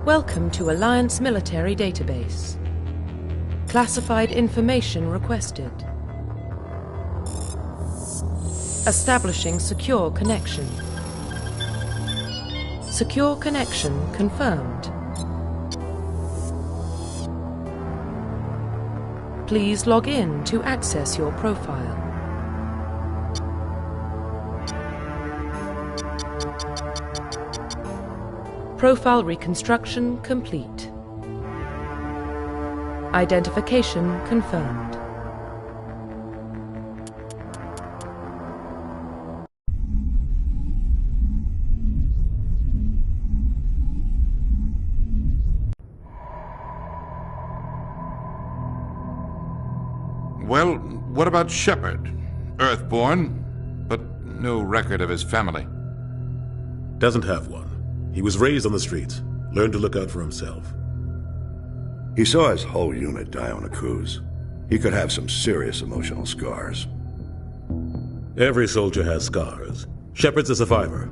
Welcome to Alliance Military Database. Classified information requested. Establishing secure connection. Secure connection confirmed. Please log in to access your profile. Profile reconstruction complete. Identification confirmed. Well, what about Shepard? Earthborn, but no record of his family. Doesn't have one. He was raised on the streets, learned to look out for himself. He saw his whole unit die on a cruise. He could have some serious emotional scars. Every soldier has scars. Shepard's a survivor.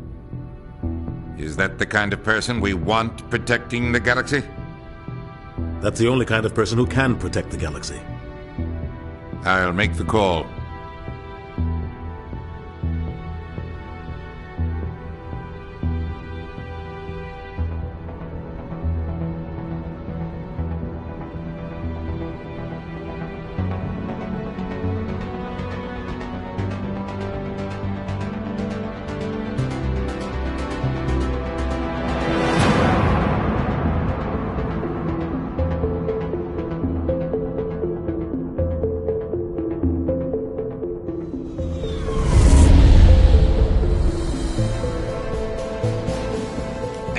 Is that the kind of person we want protecting the galaxy? That's the only kind of person who can protect the galaxy. I'll make the call.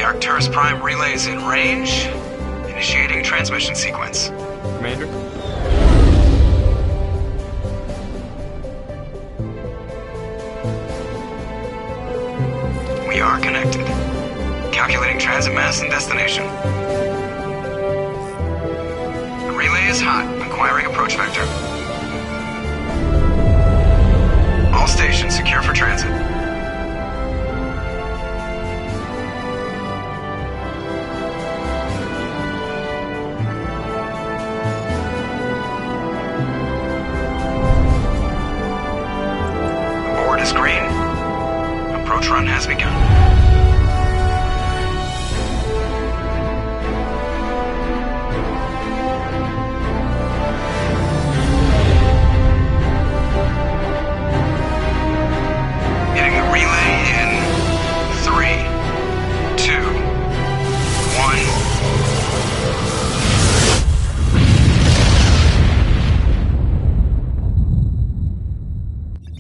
Arcturus Prime relays in range. Initiating transmission sequence. Commander? We are connected. Calculating transit mass and destination. The relay is hot. Acquiring approach vector. All stations secure for transit. Green. Approach run has begun. Hitting the relay in 3, 2,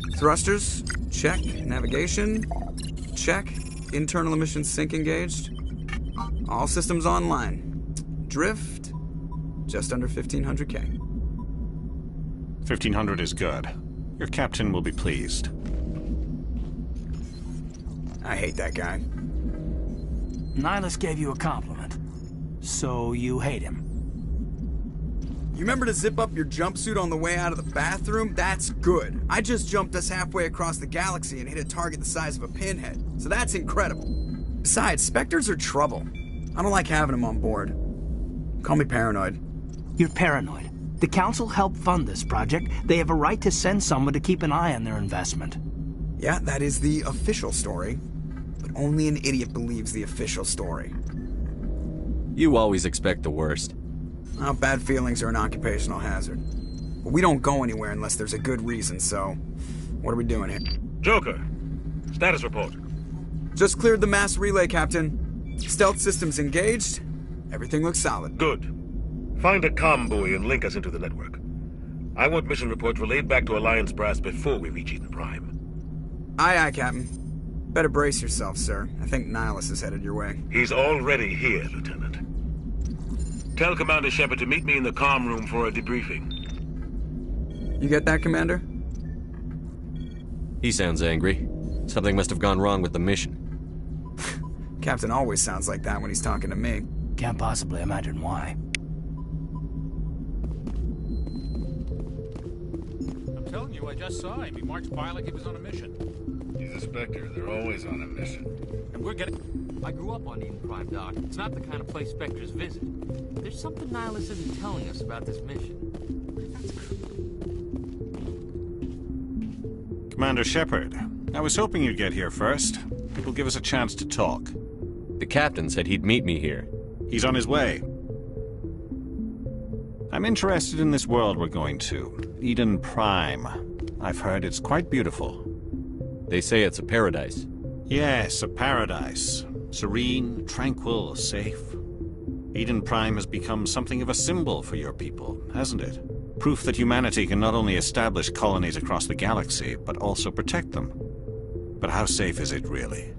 1. Thrusters. Check. Navigation. Check. Internal emissions sync engaged. All systems online. Drift. Just under 1,500K. 1,500 is good. Your captain will be pleased. I hate that guy. Nihilus gave you a compliment. So you hate him. You remember to zip up your jumpsuit on the way out of the bathroom? That's good. I just jumped us halfway across the galaxy and hit a target the size of a pinhead. So that's incredible. Besides, Spectres are trouble. I don't like having them on board. Call me paranoid. You're paranoid. The Council helped fund this project. They have a right to send someone to keep an eye on their investment. Yeah, that is the official story. But only an idiot believes the official story. You always expect the worst. Well, bad feelings are an occupational hazard. But we don't go anywhere unless there's a good reason, so... What are we doing here? Joker, status report. Just cleared the mass relay, Captain. Stealth systems engaged. Everything looks solid. Good. Find a comm buoy and link us into the network. I want mission reports relayed back to Alliance Brass before we reach Eden Prime. Aye, aye, Captain. Better brace yourself, sir. I think Nihilus is headed your way. He's already here, Lieutenant. Tell Commander Shepard to meet me in the comm room for a debriefing. You get that, Commander? He sounds angry. Something must have gone wrong with the mission. Captain always sounds like that when he's talking to me. Can't possibly imagine why. I'm telling you, I just saw him. He marched by like he was on a mission. He's a Spectre. They're always on a mission. And we're getting... I grew up on Eden Prime, Doc. It's not the kind of place Spectres visit. There's something Nihilus isn't telling us about this mission. Commander Shepard, I was hoping you'd get here first. It will give us a chance to talk. The captain said he'd meet me here. He's on his way. I'm interested in this world we're going to, Eden Prime. I've heard it's quite beautiful. They say it's a paradise. Yes, a paradise. Serene, tranquil, safe. Eden Prime has become something of a symbol for your people, hasn't it? Proof that humanity can not only establish colonies across the galaxy, but also protect them. But how safe is it, really?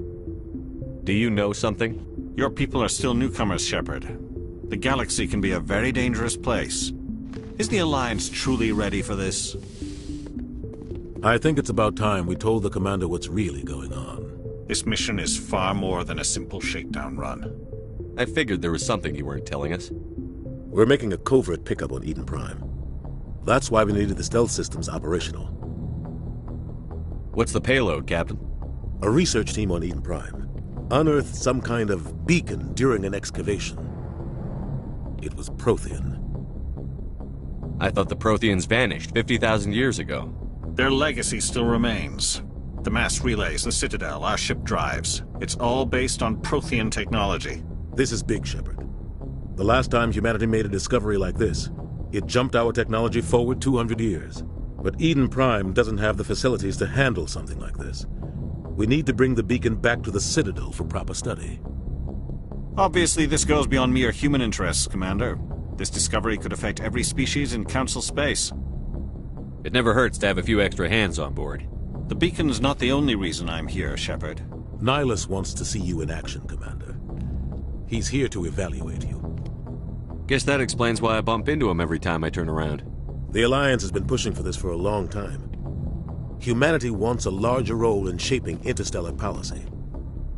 Do you know something? Your people are still newcomers, Shepard. The galaxy can be a very dangerous place. Is the Alliance truly ready for this? I think it's about time we told the commander what's really going on. This mission is far more than a simple shakedown run. I figured there was something you weren't telling us. We're making a covert pickup on Eden Prime. That's why we needed the stealth systems operational. What's the payload, Captain? A research team on Eden Prime unearthed some kind of beacon during an excavation. It was Prothean. I thought the Protheans vanished 50,000 years ago. Their legacy still remains. The mass relays, the Citadel, our ship drives. It's all based on Prothean technology. This is big, Shepard. The last time humanity made a discovery like this, it jumped our technology forward 200 years. But Eden Prime doesn't have the facilities to handle something like this. We need to bring the beacon back to the Citadel for proper study. Obviously, this goes beyond mere human interests, Commander. This discovery could affect every species in Council space. It never hurts to have a few extra hands on board. The beacon's not the only reason I'm here, Shepard. Nihilus wants to see you in action, Commander. He's here to evaluate you. Guess that explains why I bump into him every time I turn around. The Alliance has been pushing for this for a long time. Humanity wants a larger role in shaping interstellar policy.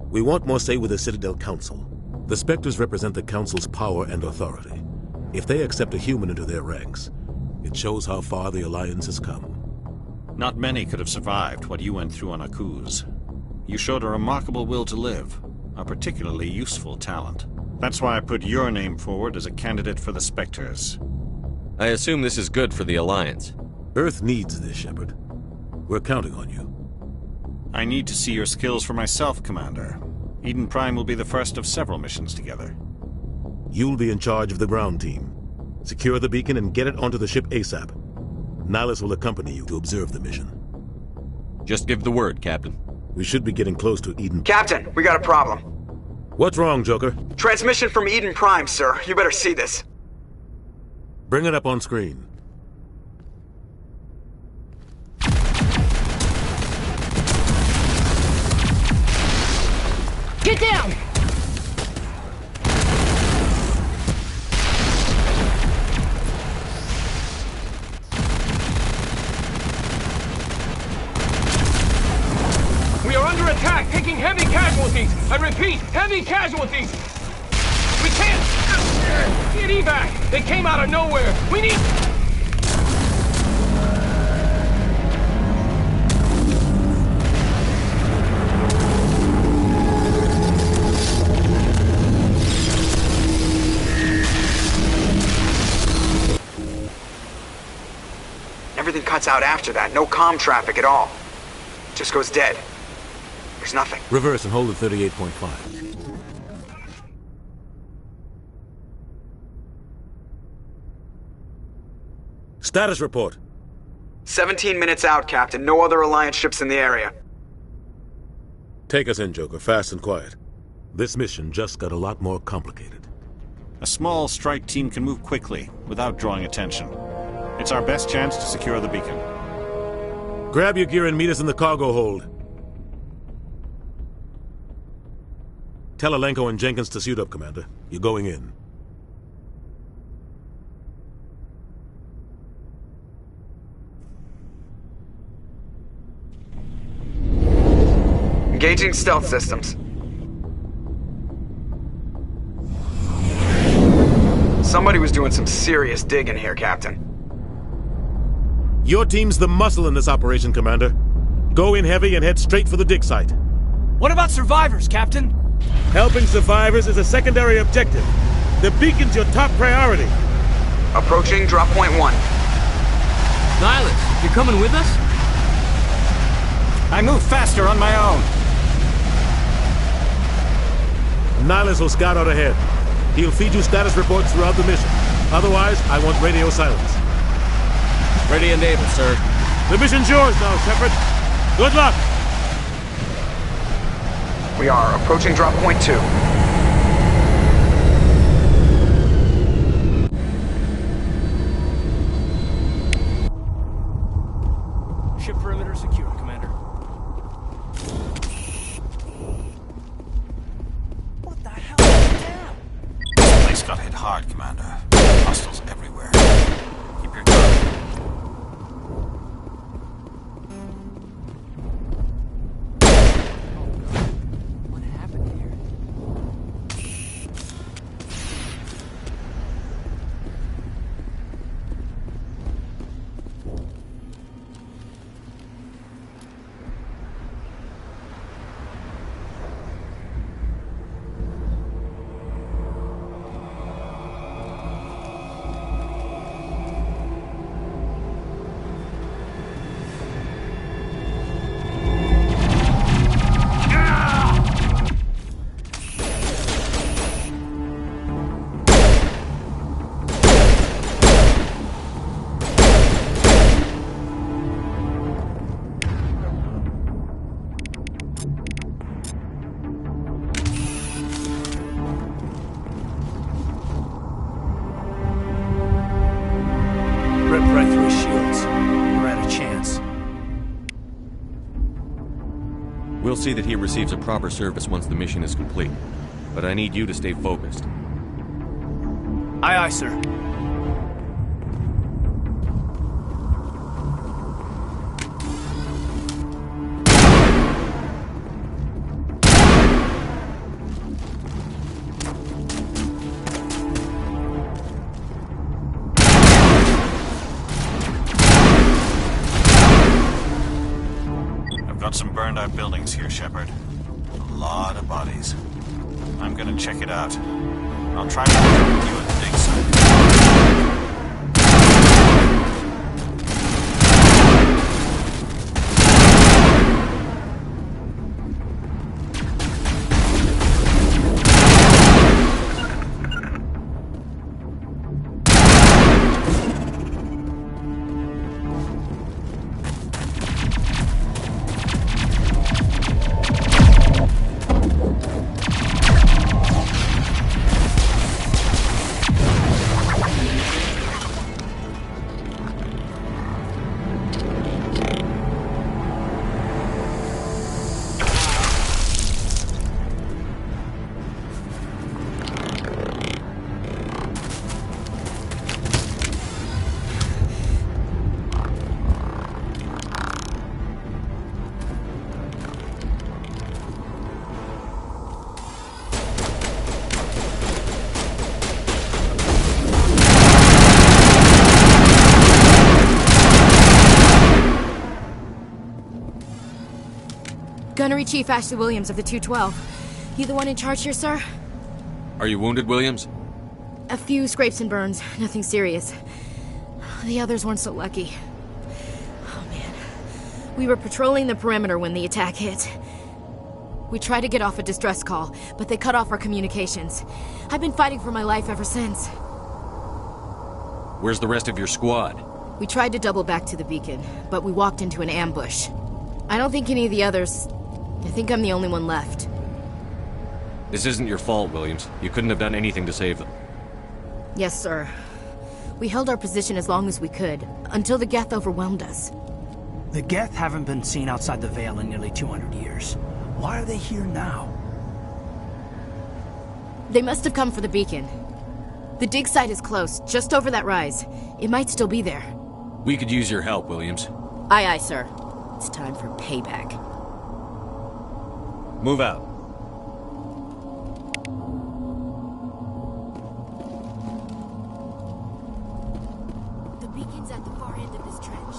We want more say with the Citadel Council. The Spectres represent the Council's power and authority. If they accept a human into their ranks, it shows how far the Alliance has come. Not many could have survived what you went through on Akuz. You showed a remarkable will to live, a particularly useful talent. That's why I put your name forward as a candidate for the Spectres. I assume this is good for the Alliance. Earth needs this, Shepard. We're counting on you. I need to see your skills for myself, Commander. Eden Prime will be the first of several missions together. You'll be in charge of the ground team. Secure the beacon and get it onto the ship ASAP. Nihilus will accompany you to observe the mission. Just give the word, Captain. We should be getting close to Eden. Captain, we got a problem. What's wrong, Joker? Transmission from Eden Prime, sir. You better see this. Bring it up on screen. Get down! We are under attack, taking heavy casualties. I repeat, heavy casualties. We can't get evac. They came out of nowhere. We need... Everything cuts out after that. No comm traffic at all. Just goes dead. There's nothing. Reverse and hold at 38.5. Status report. 17 minutes out, Captain. No other Alliance ships in the area. Take us in, Joker, fast and quiet. This mission just got a lot more complicated. A small strike team can move quickly, without drawing attention. It's our best chance to secure the beacon. Grab your gear and meet us in the cargo hold. Tell Alenko and Jenkins to suit up, Commander. You're going in. Engaging stealth systems. Somebody was doing some serious digging here, Captain. Your team's the muscle in this operation, Commander. Go in heavy and head straight for the dig site. What about survivors, Captain? Helping survivors is a secondary objective. The beacon's your top priority. Approaching drop point 1. Nihilus, you coming with us? I move faster on my own. Nihilus will scout out ahead. He'll feed you status reports throughout the mission. Otherwise, I want radio silence. Ready and able, sir. The mission's yours now, Shepard. Good luck! We are approaching drop point 2. Ship perimeter secure, Commander. What the hell is that? This place got hit hard, Commander. Hostiles everywhere. Keep your guard. What happened here? Ripped right through his shields. We're at a chance. We'll see that he receives a proper service once the mission is complete. But I need you to stay focused. Aye, aye, sir. Got some burned out buildings here, Shepard. A lot of bodies. I'm gonna check it out. I'll try to pick up with you at the dig site. Gunnery Chief Ashley Williams of the 212. You the one in charge here, sir? Are you wounded, Williams? A few scrapes and burns, nothing serious. The others weren't so lucky. Oh man. We were patrolling the perimeter when the attack hit. We tried to get off a distress call, but they cut off our communications. I've been fighting for my life ever since. Where's the rest of your squad? We tried to double back to the beacon, but we walked into an ambush. I don't think any of the others... I think I'm the only one left. This isn't your fault, Williams. You couldn't have done anything to save them. Yes, sir. We held our position as long as we could, until the Geth overwhelmed us. The Geth haven't been seen outside the Veil in nearly 200 years. Why are they here now? They must have come for the beacon. The dig site is close, just over that rise. It might still be there. We could use your help, Williams. Aye, aye, sir. It's time for payback. Move out. The beacon's at the far end of this trench.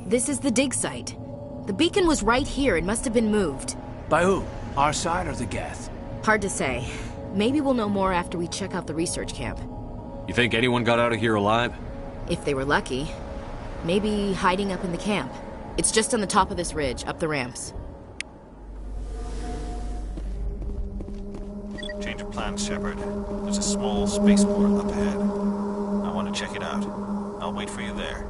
This is the dig site. The beacon was right here. It must have been moved. By who? Our side or the Geth? Hard to say. Maybe we'll know more after we check out the research camp. You think anyone got out of here alive? If they were lucky. Maybe hiding up in the camp. It's just on the top of this ridge, up the ramps. Change of plans, Shepard. There's a small spaceport up ahead. I want to check it out. I'll wait for you there.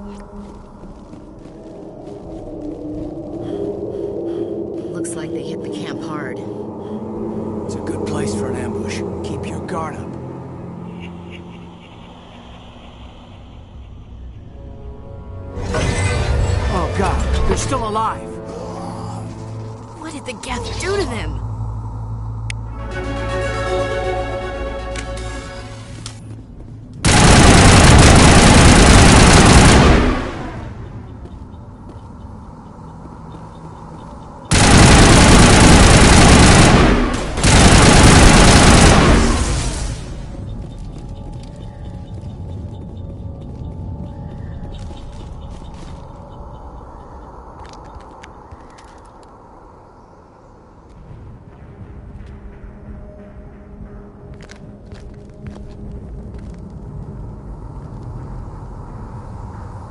Looks like they hit the camp hard. It's a good place for an ambush. Keep your guard up. Oh god, they're still alive! What did the Geth do to them?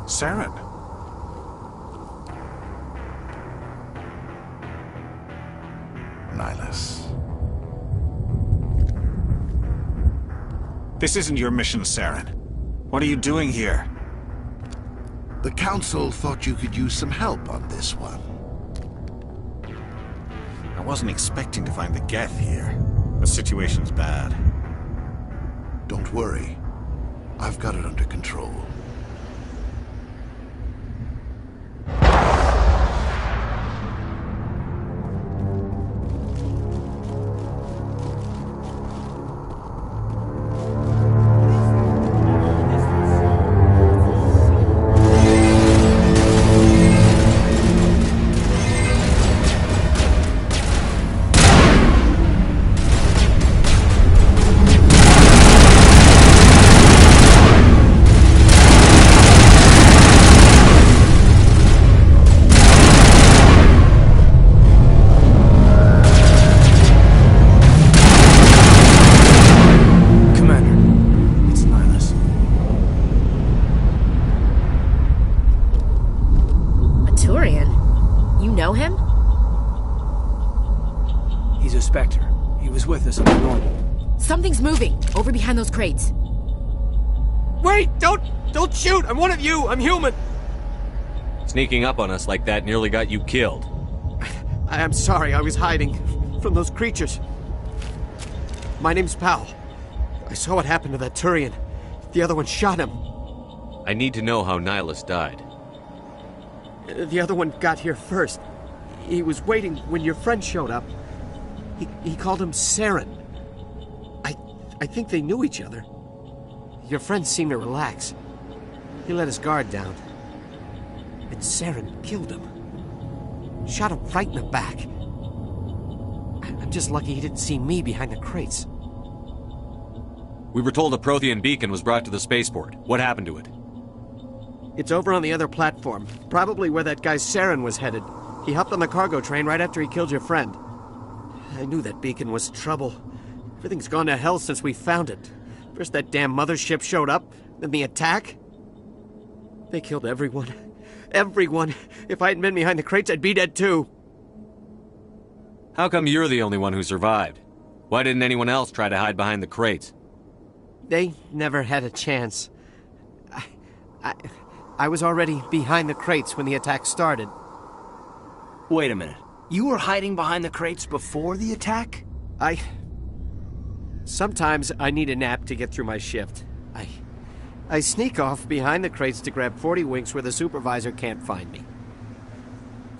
Saren. Nihilus. This isn't your mission, Saren. What are you doing here? The Council thought you could use some help on this one. I wasn't expecting to find the Geth here. The situation's bad. Don't worry. I've got it under control. Spectre. He was with us on the normal. Something's moving, over behind those crates. Wait! Don't shoot! I'm one of you! I'm human! Sneaking up on us like that nearly got you killed. I'm sorry, I was hiding from those creatures. My name's Powell. I saw what happened to that Turian. The other one shot him. I need to know how Nihilus died. The other one got here first. He was waiting when your friend showed up. He called him Saren. I think they knew each other. Your friend seemed to relax. He let his guard down. And Saren killed him. Shot him right in the back. I'm just lucky he didn't see me behind the crates. We were told a Prothean beacon was brought to the spaceport. What happened to it? It's over on the other platform. Probably where that guy Saren was headed. He hopped on the cargo train right after he killed your friend. I knew that beacon was trouble. Everything's gone to hell since we found it. First that damn mothership showed up, then the attack. They killed everyone. Everyone. If I hadn't been behind the crates, I'd be dead too. How come you're the only one who survived? Why didn't anyone else try to hide behind the crates? They never had a chance. I was already behind the crates when the attack started. Wait a minute. You were hiding behind the crates before the attack? Sometimes I need a nap to get through my shift. I sneak off behind the crates to grab 40 winks where the supervisor can't find me.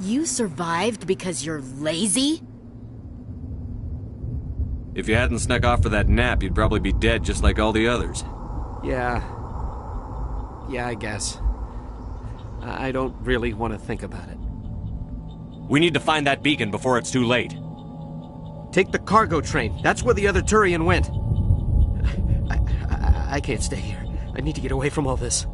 You survived because you're lazy? If you hadn't snuck off for that nap, you'd probably be dead just like all the others. Yeah, I guess. I don't really want to think about it. We need to find that beacon before it's too late. Take the cargo train. That's where the other Turian went. I can't stay here. I need to get away from all this.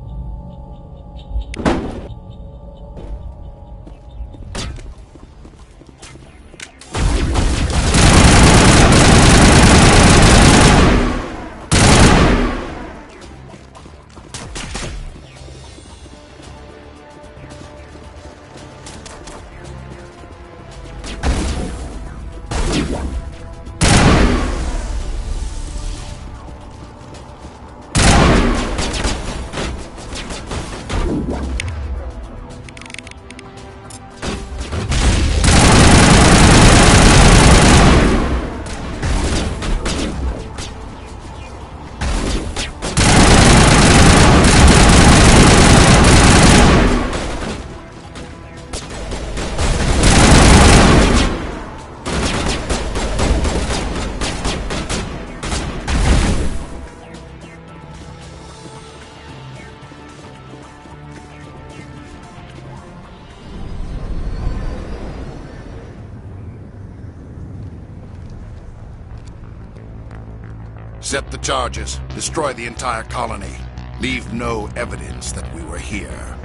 Accept the charges. Destroy the entire colony. Leave no evidence that we were here.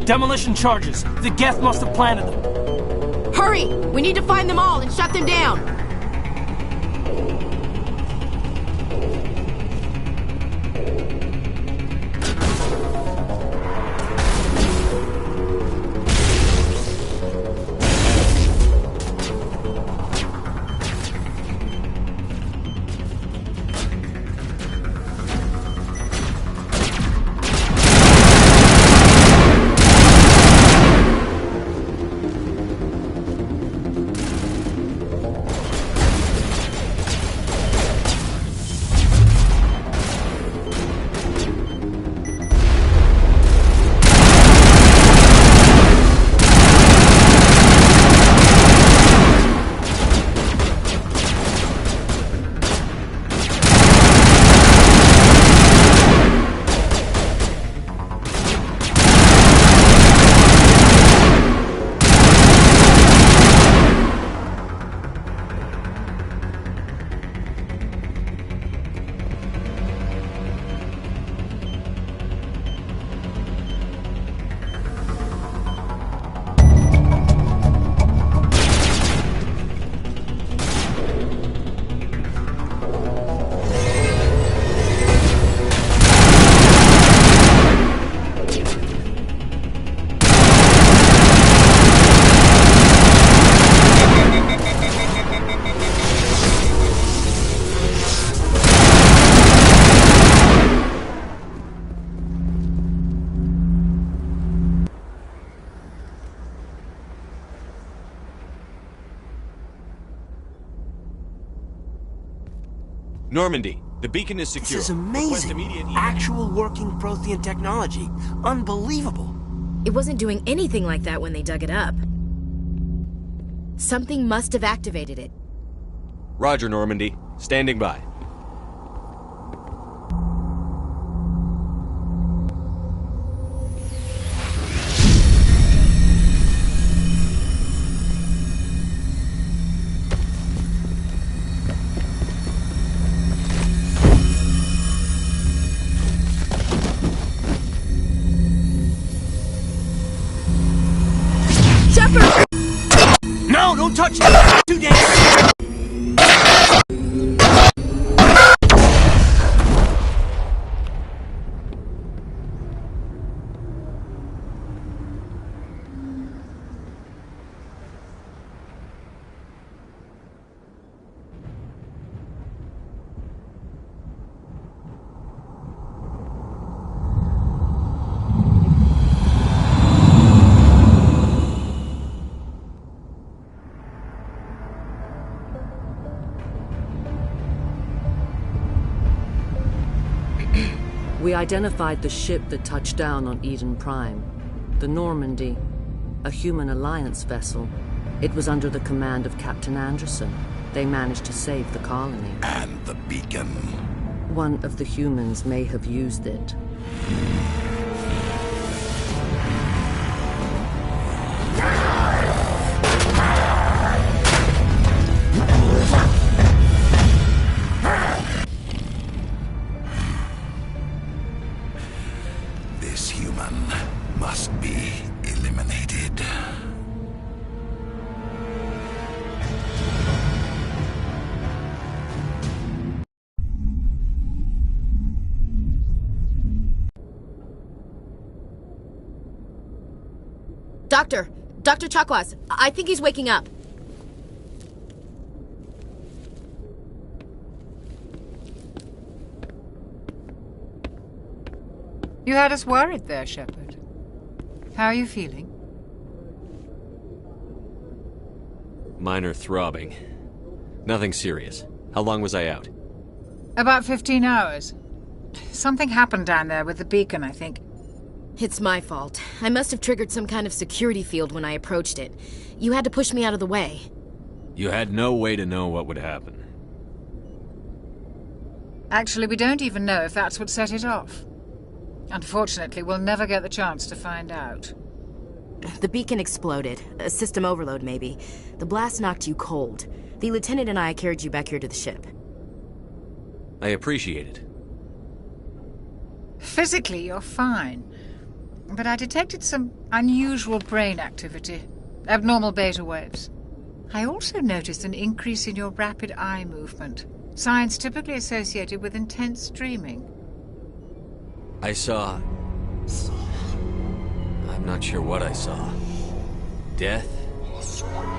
Demolition charges. The Geth must have planted them. Hurry! We need to find them all and shut them down! Normandy, the beacon is secure. This is amazing. Actual working Prothean technology. Unbelievable. It wasn't doing anything like that when they dug it up. Something must have activated it. Roger, Normandy. Standing by. No, don't touch it! Too dangerous! We identified the ship that touched down on Eden Prime. The Normandy, a human alliance vessel. It was under the command of Captain Anderson. They managed to save the colony. And the beacon. One of the humans may have used it. This human must be eliminated. Dr. Chakwas, I think he's waking up. You had us worried there, Shepard. How are you feeling? Minor throbbing. Nothing serious. How long was I out? About 15 hours. Something happened down there with the beacon, I think. It's my fault. I must have triggered some kind of security field when I approached it. You had to push me out of the way. You had no way to know what would happen. Actually, we don't even know if that's what set it off. Unfortunately, we'll never get the chance to find out. The beacon exploded. A system overload, maybe. The blast knocked you cold. The lieutenant and I carried you back here to the ship. I appreciate it. Physically, you're fine. But I detected some unusual brain activity. Abnormal beta waves. I also noticed an increase in your rapid eye movement. Signs typically associated with intense dreaming. I saw... I'm not sure what I saw. Death?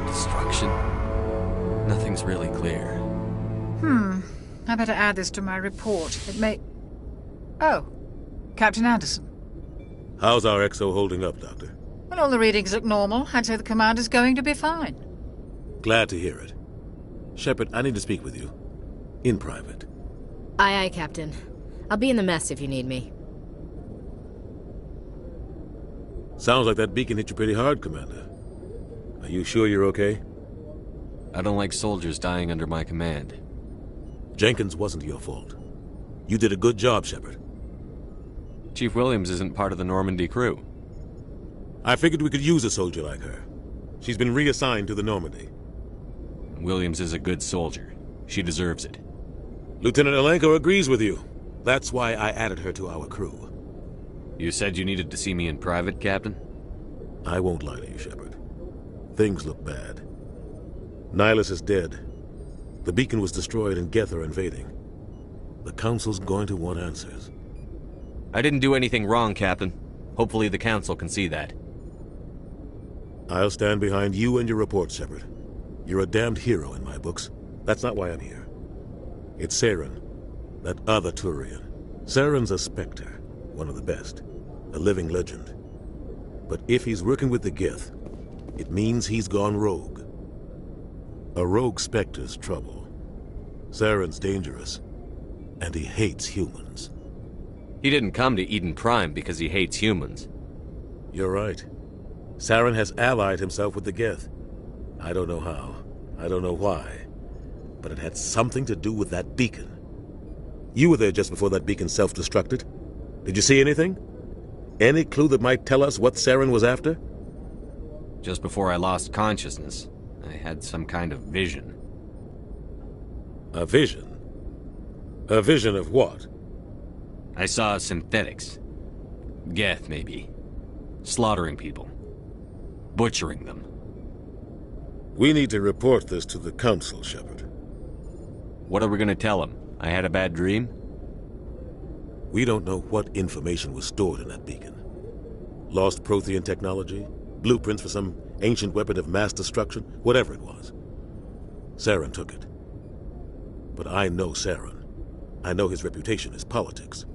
Destruction? Nothing's really clear. I better add this to my report. It may... Oh, Captain Anderson. How's our XO holding up, Doctor? Well, all the readings look normal. I'd say the commander's going to be fine. Glad to hear it. Shepard, I need to speak with you. In private. Aye, Captain. I'll be in the mess if you need me. Sounds like that beacon hit you pretty hard, Commander. Are you sure you're okay? I don't like soldiers dying under my command. Jenkins wasn't your fault. You did a good job, Shepard. Chief Williams isn't part of the Normandy crew. I figured we could use a soldier like her. She's been reassigned to the Normandy. Williams is a good soldier. She deserves it. Lieutenant Alenko agrees with you. That's why I added her to our crew. You said you needed to see me in private, Captain? I won't lie to you, Shepard. Things look bad. Nihilus is dead. The beacon was destroyed and Geth are invading. The Council's going to want answers. I didn't do anything wrong, Captain. Hopefully the Council can see that. I'll stand behind you and your report, Shepard. You're a damned hero in my books. That's not why I'm here. It's Saren, that other Turian. Saren's a Spectre, one of the best, a living legend. But if he's working with the Geth, it means he's gone rogue. A rogue Spectre's trouble. Saren's dangerous, and he hates humans. He didn't come to Eden Prime because he hates humans. You're right. Saren has allied himself with the Geth. I don't know how. I don't know why. But it had something to do with that beacon. You were there just before that beacon self-destructed. Did you see anything? Any clue that might tell us what Saren was after? Just before I lost consciousness, I had some kind of vision. A vision? A vision of what? I saw synthetics. Geth, maybe. Slaughtering people. Butchering them. We need to report this to the Council, Shepard. What are we gonna tell them? I had a bad dream? We don't know what information was stored in that beacon. Lost Prothean technology? Blueprints for some ancient weapon of mass destruction? Whatever it was. Saren took it. But I know Saren. I know his reputation is politics.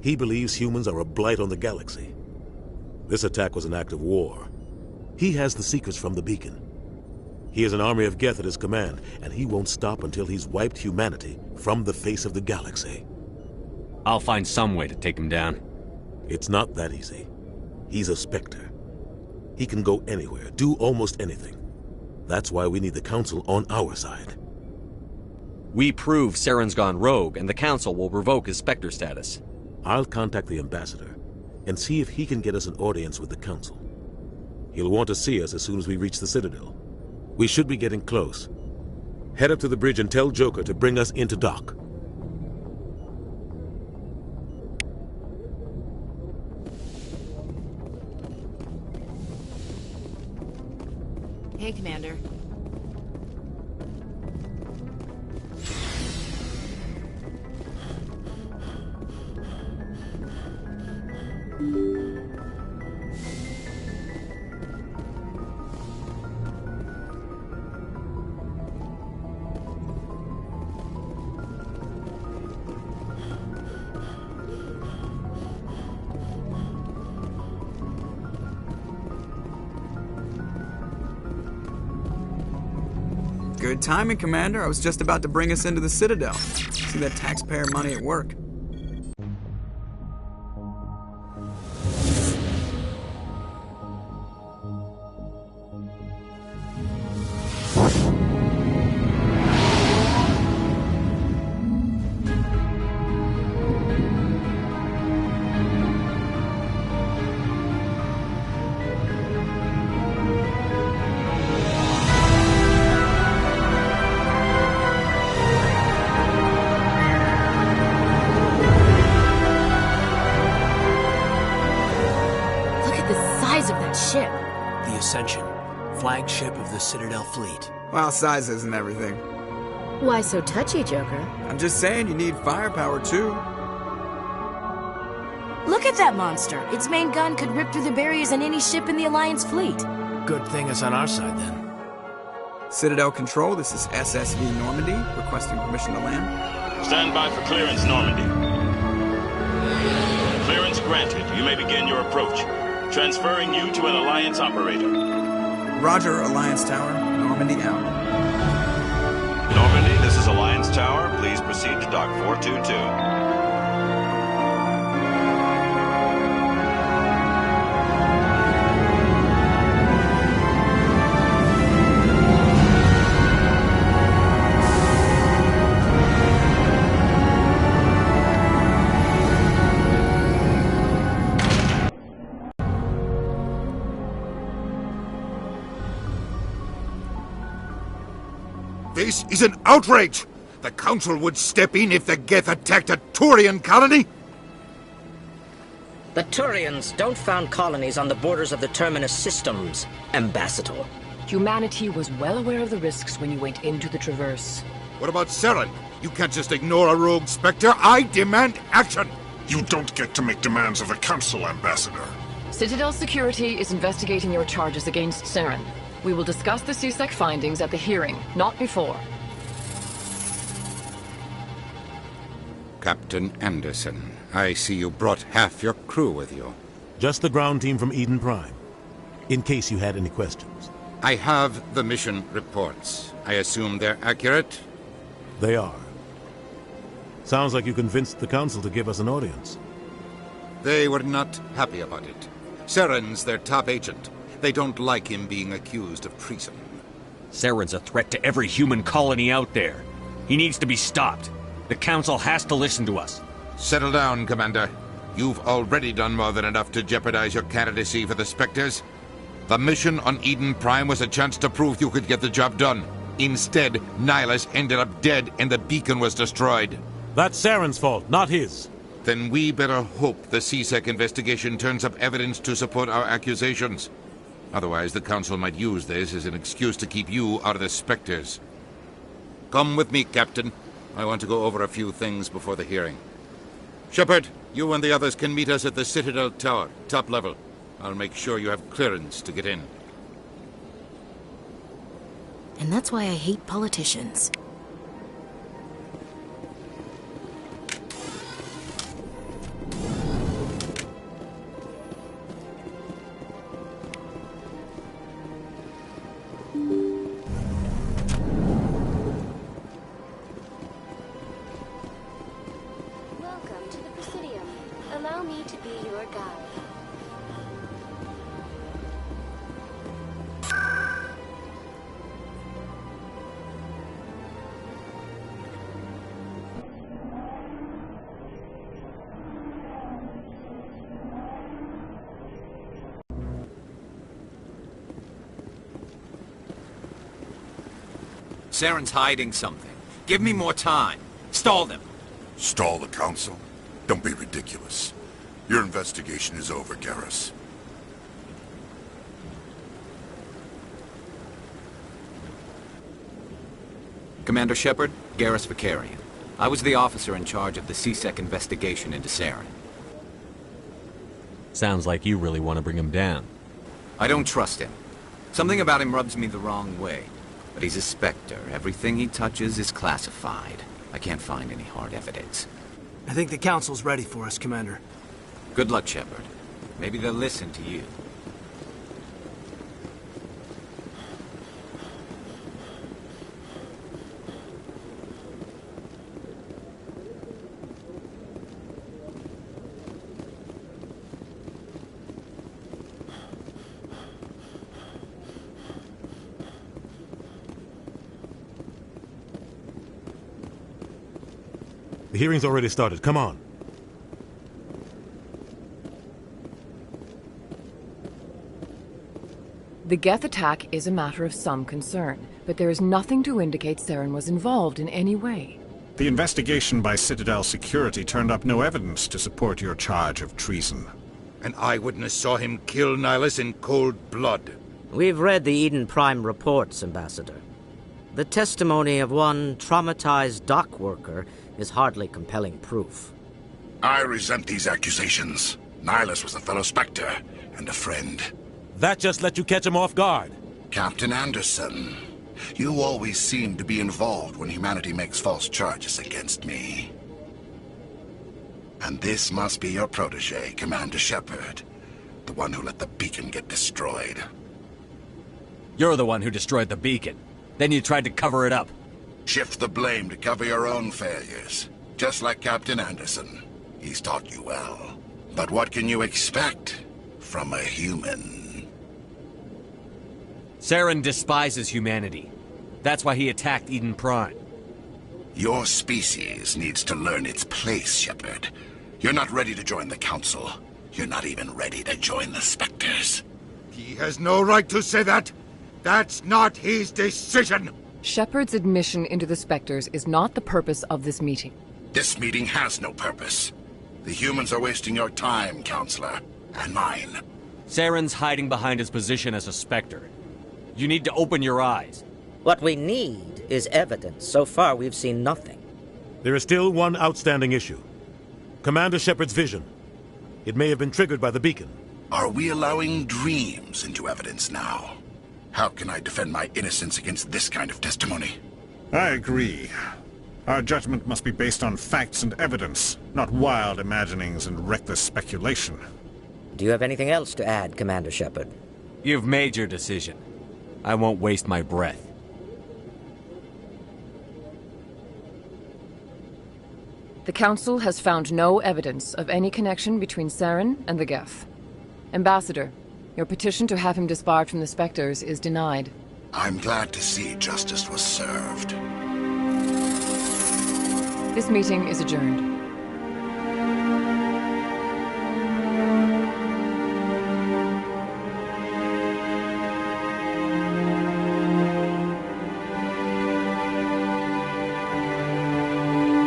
He believes humans are a blight on the galaxy. This attack was an act of war. He has the secrets from the beacon. He has an army of Geth at his command, and he won't stop until he's wiped humanity from the face of the galaxy. I'll find some way to take him down. It's not that easy. He's a Spectre. He can go anywhere, do almost anything. That's why we need the Council on our side. We prove Saren's gone rogue, and the Council will revoke his Spectre status. I'll contact the Ambassador and see if he can get us an audience with the Council. He'll want to see us as soon as we reach the Citadel. We should be getting close. Head up to the bridge and tell Joker to bring us into dock. Hey, Commander. Good timing, Commander. I was just about to bring us into the Citadel. See that taxpayer money at work. Flagship of the Citadel fleet. Well, size isn't everything. Why so touchy, Joker? I'm just saying you need firepower, too. Look at that monster. Its main gun could rip through the barriers in any ship in the Alliance fleet. Good thing it's on our side, then. Citadel Control, this is SSV Normandy, requesting permission to land. Stand by for clearance, Normandy. Clearance granted. You may begin your approach. Transferring you to an Alliance operator. Roger, Alliance Tower. Normandy out. Normandy, this is Alliance Tower. Please proceed to Dock 422. This is an outrage! The Council would step in if the Geth attacked a Turian colony? The Turians don't found colonies on the borders of the Terminus systems, Ambassador. Humanity was well aware of the risks when you went into the Traverse. What about Saren? You can't just ignore a rogue Spectre. I demand action! You don't get to make demands of the Council, Ambassador. Citadel Security is investigating your charges against Saren. We will discuss the CSEC findings at the hearing, not before. Captain Anderson, I see you brought half your crew with you. Just the ground team from Eden Prime, in case you had any questions. I have the mission reports. I assume they're accurate? They are. Sounds like you convinced the Council to give us an audience. They were not happy about it. Saren's their top agent. They don't like him being accused of treason. Saren's a threat to every human colony out there. He needs to be stopped. The Council has to listen to us. Settle down, Commander. You've already done more than enough to jeopardize your candidacy for the Spectres. The mission on Eden Prime was a chance to prove you could get the job done. Instead, Nihilus ended up dead and the beacon was destroyed. That's Saren's fault, not his. Then we better hope the CSEC investigation turns up evidence to support our accusations. Otherwise, the Council might use this as an excuse to keep you out of the Spectres. Come with me, Captain. I want to go over a few things before the hearing. Shepard, you and the others can meet us at the Citadel Tower, top level. I'll make sure you have clearance to get in. And that's why I hate politicians. Saren's hiding something. Give me more time. Stall them. Stall the Council? Don't be ridiculous. Your investigation is over, Garrus. Commander Shepard, Garrus Vicarian. I was the officer in charge of the CSEC investigation into Saren. Sounds like you really want to bring him down. I don't trust him. Something about him rubs me the wrong way. But he's a Spectre. Everything he touches is classified. I can't find any hard evidence. I think the Council's ready for us, Commander. Good luck, Shepard. Maybe they'll listen to you. hearing's already started. Come on. The Geth attack is a matter of some concern, but there is nothing to indicate Saren was involved in any way. The investigation by Citadel Security turned up no evidence to support your charge of treason. An eyewitness saw him kill Nihilus in cold blood. We've read the Eden Prime reports, Ambassador. The testimony of one traumatized dock worker is hardly compelling proof. I resent these accusations. Nihilus was a fellow Spectre and a friend. That just let you catch him off guard. Captain Anderson, you always seem to be involved when humanity makes false charges against me. And this must be your protege, Commander Shepard, the one who let the beacon get destroyed. You're the one who destroyed the beacon. Then you tried to cover it up. Shift the blame to cover your own failures, just like Captain Anderson. He's taught you well. But what can you expect from a human? Saren despises humanity. That's why he attacked Eden Prime. Your species needs to learn its place, Shepard. You're not ready to join the Council. You're not even ready to join the Spectres. He has no right to say that. That's not his decision. Shepard's admission into the Spectres is not the purpose of this meeting. This meeting has no purpose. The humans are wasting your time, Counselor, and mine. Saren's hiding behind his position as a Spectre. You need to open your eyes. What we need is evidence. So far, we've seen nothing. There is still one outstanding issue. Commander Shepard's vision. It may have been triggered by the beacon. Are we allowing dreams into evidence now? How can I defend my innocence against this kind of testimony? I agree. Our judgment must be based on facts and evidence, not wild imaginings and reckless speculation. Do you have anything else to add, Commander Shepard? You've made your decision. I won't waste my breath. The Council has found no evidence of any connection between Saren and the Geth. Ambassador, your petition to have him disbarred from the Spectres is denied. I'm glad to see justice was served. This meeting is adjourned.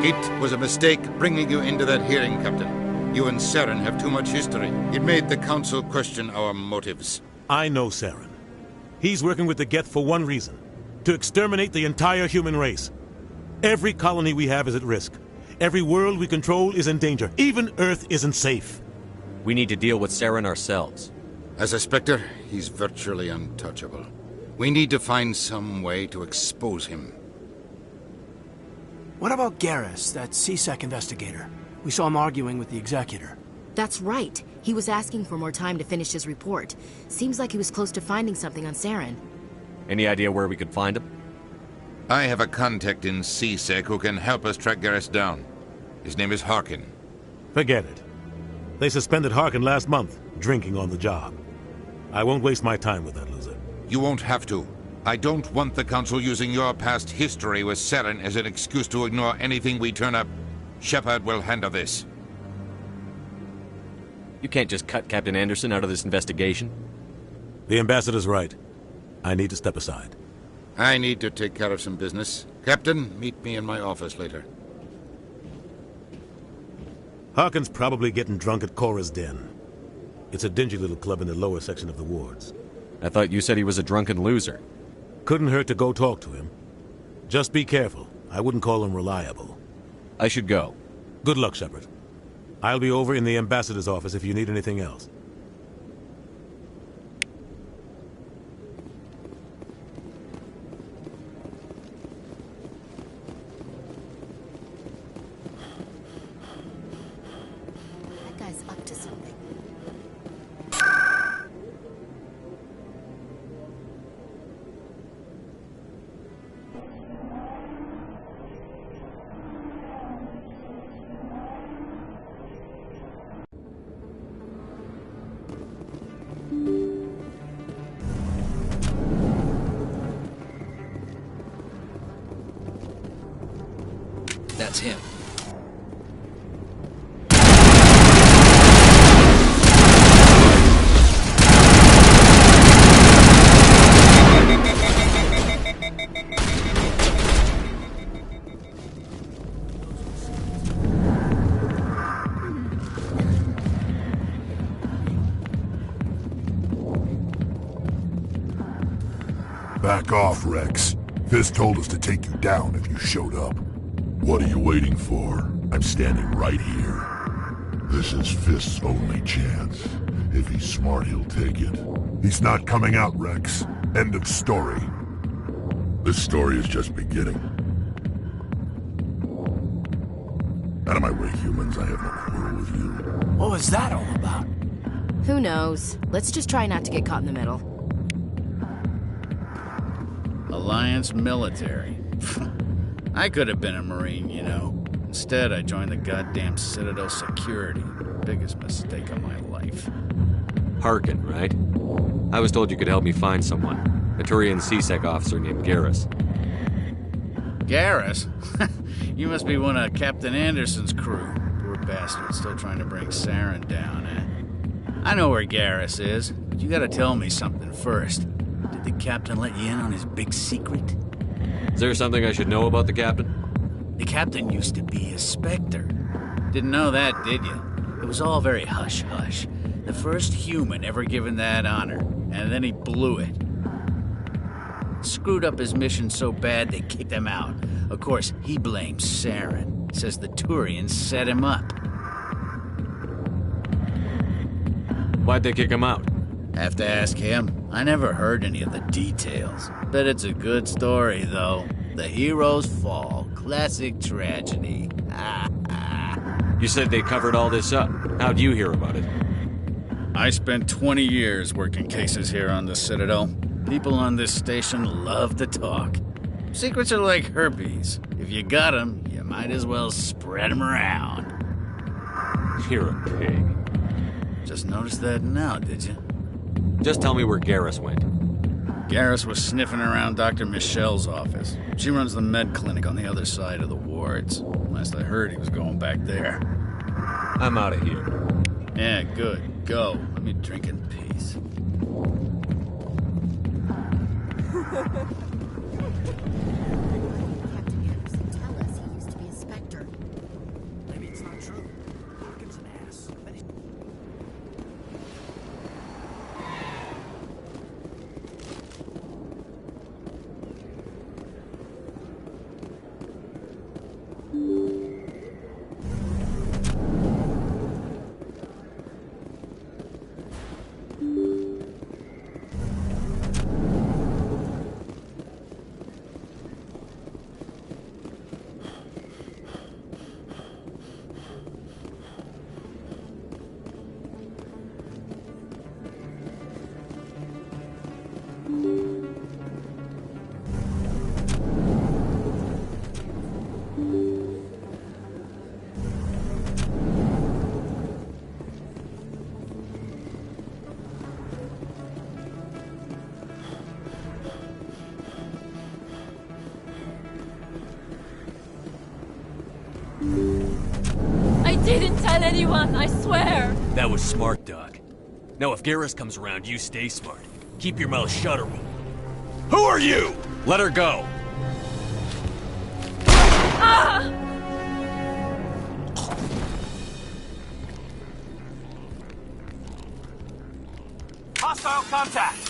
It was a mistake bringing you into that hearing, Captain. You and Saren have too much history. It made the Council question our motives. I know Saren. He's working with the Geth for one reason. To exterminate the entire human race. Every colony we have is at risk. Every world we control is in danger. Even Earth isn't safe. We need to deal with Saren ourselves. As a Spectre, he's virtually untouchable. We need to find some way to expose him. What about Garrus, that CSEC investigator? We saw him arguing with the Executor. That's right. He was asking for more time to finish his report. Seems like he was close to finding something on Saren. Any idea where we could find him? I have a contact in CSEC who can help us track Garrus down. His name is Harkin. Forget it. They suspended Harkin last month, drinking on the job. I won't waste my time with that loser. You won't have to. I don't want the Council using your past history with Saren as an excuse to ignore anything we turn up. Shepard will handle this. You can't just cut Captain Anderson out of this investigation. The Ambassador's right. I need to step aside. I need to take care of some business. Captain, meet me in my office later. Harkin's probably getting drunk at Cora's Den. It's a dingy little club in the lower section of the wards. I thought you said he was a drunken loser. Couldn't hurt to go talk to him. Just be careful. I wouldn't call him reliable. I should go. Good luck, Shepard. I'll be over in the Ambassador's office if you need anything else. That guy's up to something. That's him. Back off, Rex. Fist told us to take you down if you showed up. What are you waiting for? I'm standing right here. This is Fist's only chance. If he's smart, he'll take it. He's not coming out, Rex. End of story. This story is just beginning. Out of my way, humans. I have no quarrel with you. What was that all about? Who knows? Let's just try not to get caught in the middle. Alliance military. I could have been a Marine, you know. Instead, I joined the goddamn Citadel security. Biggest mistake of my life. Harkin, right? I was told you could help me find someone. A Turian CSEC officer named Garrus. Garrus? You must be one of Captain Anderson's crew. Poor bastard, still trying to bring Saren down, eh? I know where Garrus is, but you gotta tell me something first. Did the captain let you in on his big secret? Is there something I should know about the captain? The captain used to be a Spectre. Didn't know that, did you? It was all very hush-hush. The first human ever given that honor, and then he blew it. Screwed up his mission so bad they kicked him out. Of course, he blames Saren. Says the Turians set him up. Why'd they kick him out? Have to ask him. I never heard any of the details. Bet it's a good story, though. The heroes fall. Classic tragedy. You said they covered all this up. How'd you hear about it? I spent 20 years working cases here on the Citadel. People on this station love to talk. Secrets are like herpes. If you got them, you might as well spread them around. You're a pig. Just noticed that now, did you? Just tell me where Garrus went. Garrus was sniffing around Dr. Michelle's office. She runs the med clinic on the other side of the wards. Last I heard, he was going back there. I'm out of here. Yeah, good. Go. Let me drink in peace. Captain Anderson tell us he used to be a Spectre. Maybe it's not true. Harkin's an ass. Didn't tell anyone, I swear! That was smart, Doc. Now if Garrus comes around, you stay smart. Keep your mouth shut or... Who are you? Let her go! Ah! Hostile contact!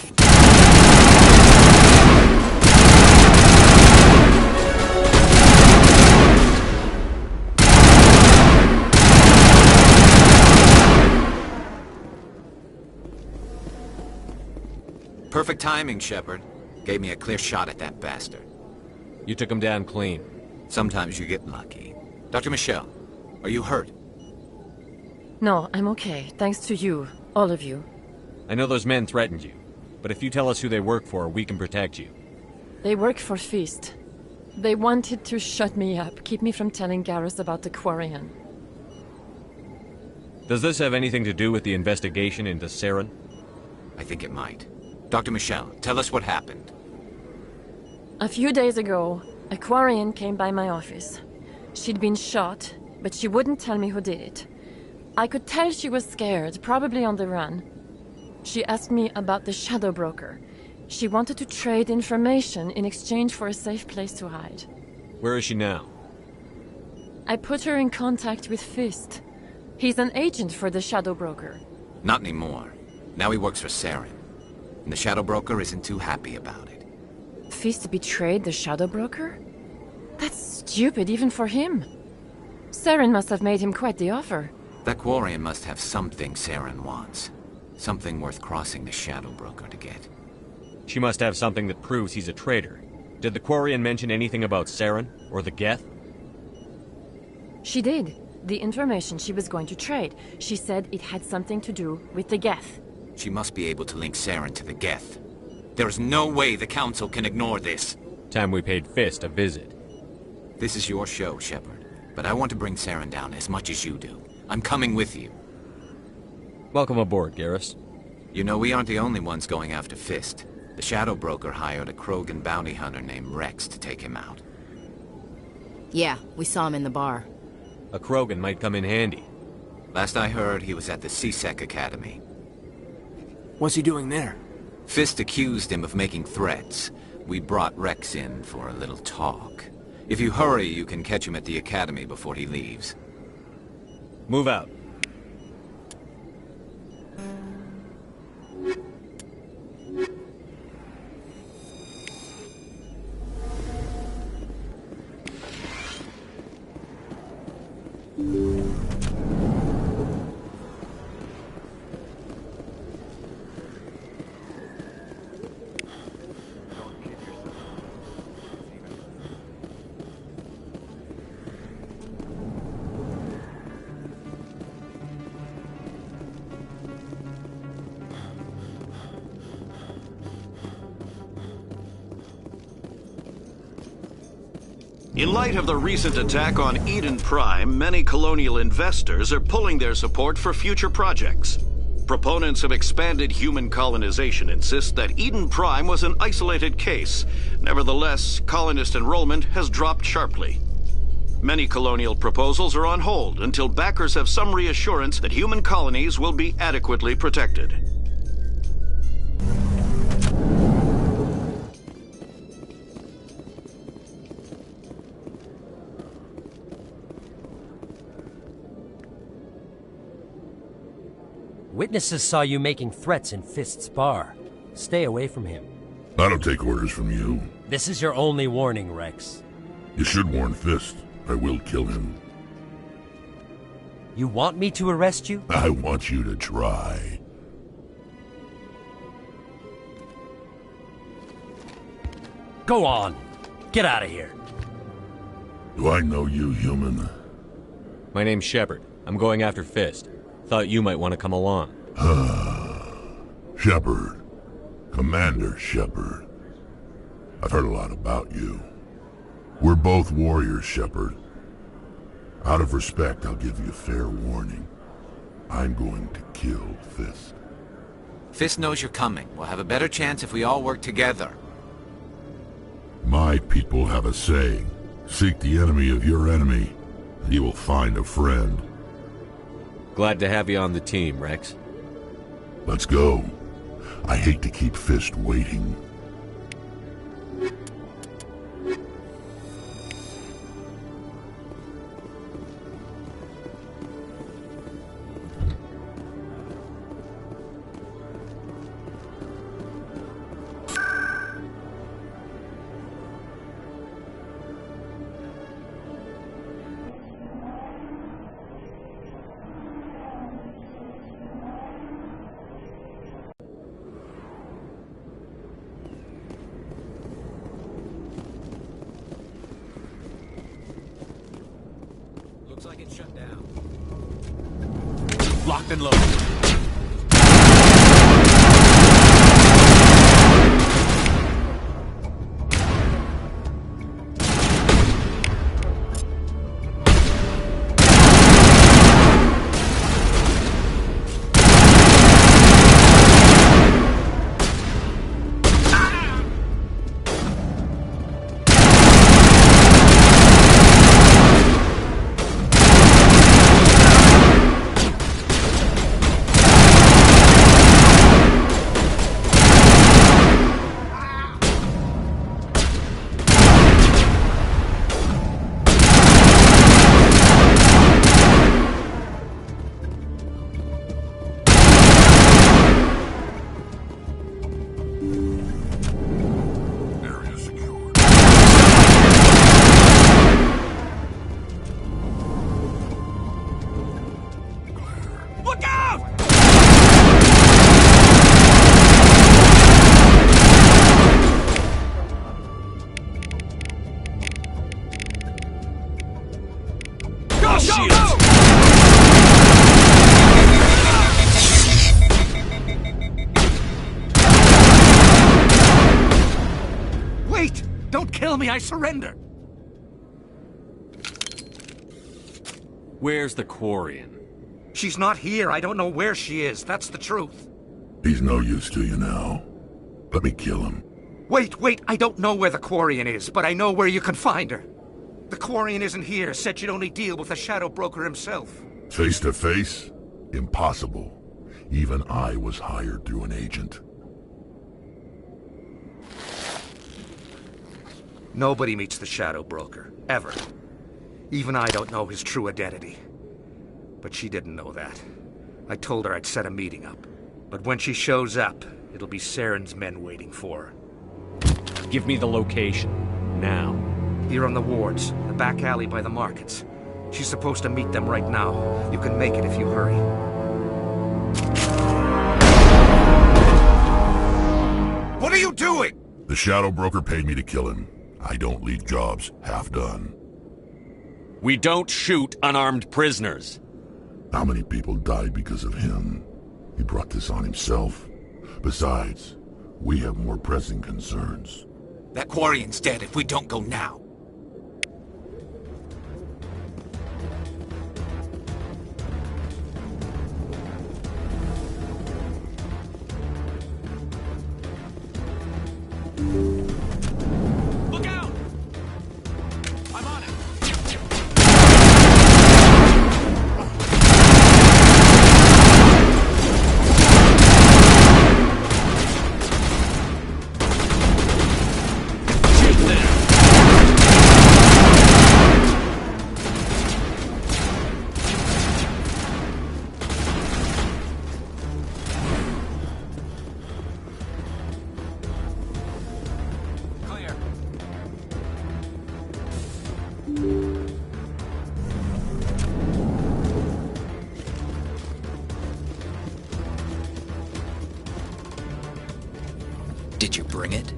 Perfect timing, Shepard. Gave me a clear shot at that bastard. You took him down clean. Sometimes you get lucky. Dr. Michelle, are you hurt? No, I'm okay. Thanks to you. All of you. I know those men threatened you, but if you tell us who they work for, we can protect you. They work for Feast. They wanted to shut me up, keep me from telling Garrus about the Quarian. Does this have anything to do with the investigation into Saren? I think it might. Dr. Michelle, tell us what happened. A few days ago, a Quarian came by my office. She'd been shot, but she wouldn't tell me who did it. I could tell she was scared, probably on the run. She asked me about the Shadow Broker. She wanted to trade information in exchange for a safe place to hide. Where is she now? I put her in contact with Fist. He's an agent for the Shadow Broker. Not anymore. Now he works for Saren. And the Shadow Broker isn't too happy about it. Fist betrayed the Shadow Broker? That's stupid even for him. Saren must have made him quite the offer. That Quarian must have something Saren wants. Something worth crossing the Shadow Broker to get. She must have something that proves he's a traitor. Did the Quarian mention anything about Saren or the Geth? She did. The information she was going to trade. She said it had something to do with the Geth. She must be able to link Saren to the Geth. There's no way the Council can ignore this. Time we paid Fist a visit. This is your show, Shepard. But I want to bring Saren down as much as you do. I'm coming with you. Welcome aboard, Garrus. You know, we aren't the only ones going after Fist. The Shadow Broker hired a Krogan bounty hunter named Rex to take him out. Yeah, we saw him in the bar. A Krogan might come in handy. Last I heard, he was at the C-Sec Academy. What's he doing there? Fist accused him of making threats. We brought Rex in for a little talk. If you hurry, you can catch him at the Academy before he leaves. Move out. In light of the recent attack on Eden Prime, many colonial investors are pulling their support for future projects. Proponents of expanded human colonization insist that Eden Prime was an isolated case. Nevertheless, colonist enrollment has dropped sharply. Many colonial proposals are on hold until backers have some reassurance that human colonies will be adequately protected. Witnesses saw you making threats in Fist's bar. Stay away from him. I don't take orders from you. This is your only warning, Rex. You should warn Fist. I will kill him. You want me to arrest you? I want you to try. Go on. Get out of here. Do I know you, human? My name's Shepard. I'm going after Fist. Thought you might want to come along. Shepard. Commander Shepard. I've heard a lot about you. We're both warriors, Shepard. Out of respect, I'll give you a fair warning. I'm going to kill Fist. Fist knows you're coming. We'll have a better chance if we all work together. My people have a saying. Seek the enemy of your enemy, and you will find a friend. Glad to have you on the team, Rex. Let's go. I hate to keep Fist waiting. Looks like it's shut down. Locked and loaded. Don't kill me, I surrender! Where's the Quarian? She's not here. I don't know where she is. That's the truth. He's no use to you now. Let me kill him. Wait. I don't know where the Quarian is, but I know where you can find her. The Quarian isn't here. Said she'd only deal with the Shadow Broker himself. Face to face? Impossible. Even I was hired through an agent. Nobody meets the Shadow Broker. Ever. Even I don't know his true identity. But she didn't know that. I told her I'd set a meeting up. But when she shows up, it'll be Saren's men waiting for her. Give me the location. Now. Here on the wards, the back alley by the markets. She's supposed to meet them right now. You can make it if you hurry. What are you doing? The Shadow Broker paid me to kill him. I don't leave jobs half done. We don't shoot unarmed prisoners. How many people died because of him? He brought this on himself. Besides, we have more pressing concerns. That Quarian's dead if we don't go now. Look out! I'm on it. Did you bring it?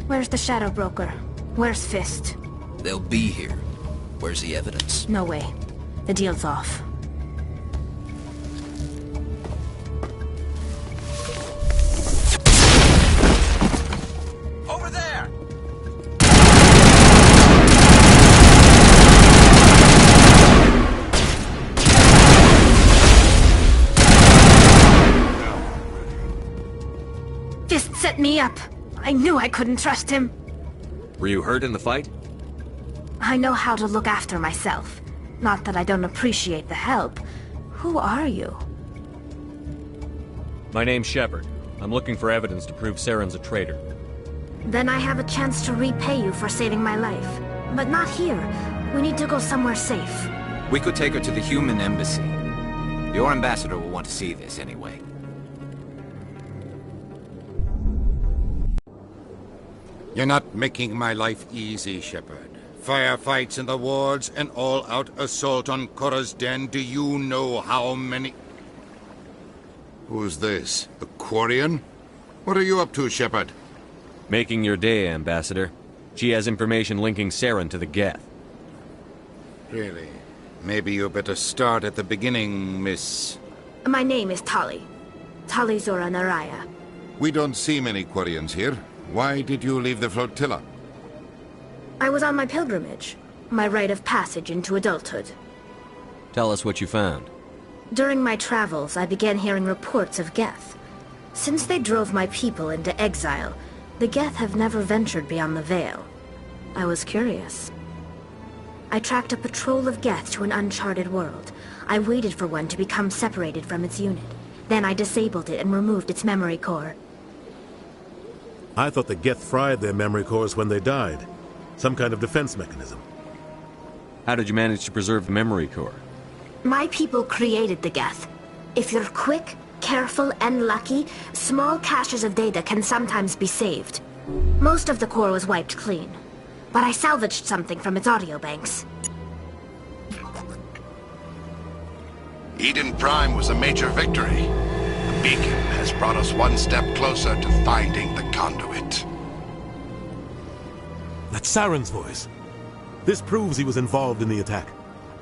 Where's the Shadow Broker? Where's Fist? They'll be here. Where's the evidence? No way. The deal's off. Over there! Fist set me up. I knew I couldn't trust him. Were you hurt in the fight? I know how to look after myself. Not that I don't appreciate the help. Who are you? My name's Shepard. I'm looking for evidence to prove Saren's a traitor. Then I have a chance to repay you for saving my life. But not here. We need to go somewhere safe. We could take her to the human embassy. Your ambassador will want to see this anyway. You're not making my life easy, Shepard. Firefights in the wards, an all-out assault on Korra's den. Do you know how many... Who's this? The Quarian? What are you up to, Shepard? Making your day, Ambassador. She has information linking Saren to the Geth. Really? Maybe you better start at the beginning, Miss... My name is Tali. Tali Zora Naraya. We don't see many Quarians here. Why did you leave the flotilla? I was on my pilgrimage. My rite of passage into adulthood. Tell us what you found. During my travels, I began hearing reports of Geth. Since they drove my people into exile, the Geth have never ventured beyond the Veil. I was curious. I tracked a patrol of Geth to an uncharted world. I waited for one to become separated from its unit. Then I disabled it and removed its memory core. I thought the Geth fried their memory cores when they died. Some kind of defense mechanism. How did you manage to preserve the memory core? My people created the Geth. If you're quick, careful, and lucky, small caches of data can sometimes be saved. Most of the core was wiped clean, but I salvaged something from its audio banks. Eden Prime was a major victory. The beacon has brought us one step closer to finding the conduit. That's Saren's voice. This proves he was involved in the attack.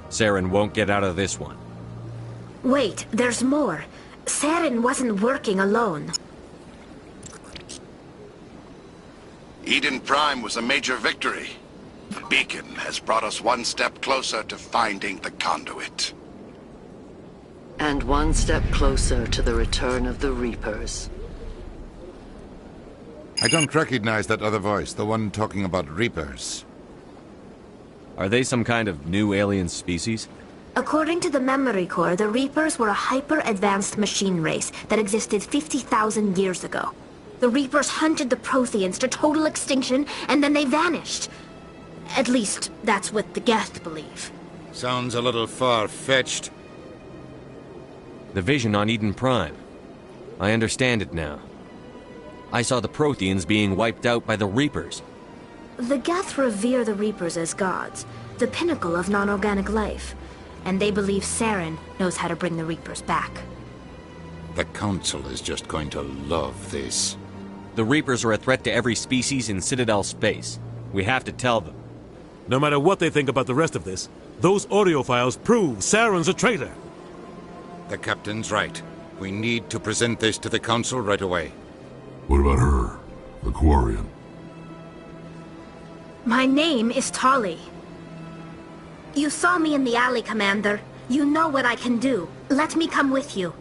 Saren won't get out of this one. Wait, there's more. Saren wasn't working alone. Eden Prime was a major victory. The beacon has brought us one step closer to finding the conduit. And one step closer to the return of the Reapers. I don't recognize that other voice, the one talking about Reapers. Are they some kind of new alien species? According to the Memory Core, the Reapers were a hyper-advanced machine race that existed 50,000 years ago. The Reapers hunted the Protheans to total extinction, and then they vanished. At least, that's what the Geth believe. Sounds a little far-fetched. The vision on Eden Prime. I understand it now. I saw the Protheans being wiped out by the Reapers. The Geth revere the Reapers as gods, the pinnacle of non-organic life. And they believe Saren knows how to bring the Reapers back. The Council is just going to love this. The Reapers are a threat to every species in Citadel space. We have to tell them. No matter what they think about the rest of this, those audio files prove Saren's a traitor. The Captain's right. We need to present this to the Council right away. What about her? The Quarian? My name is Tali. You saw me in the alley, Commander. You know what I can do. Let me come with you.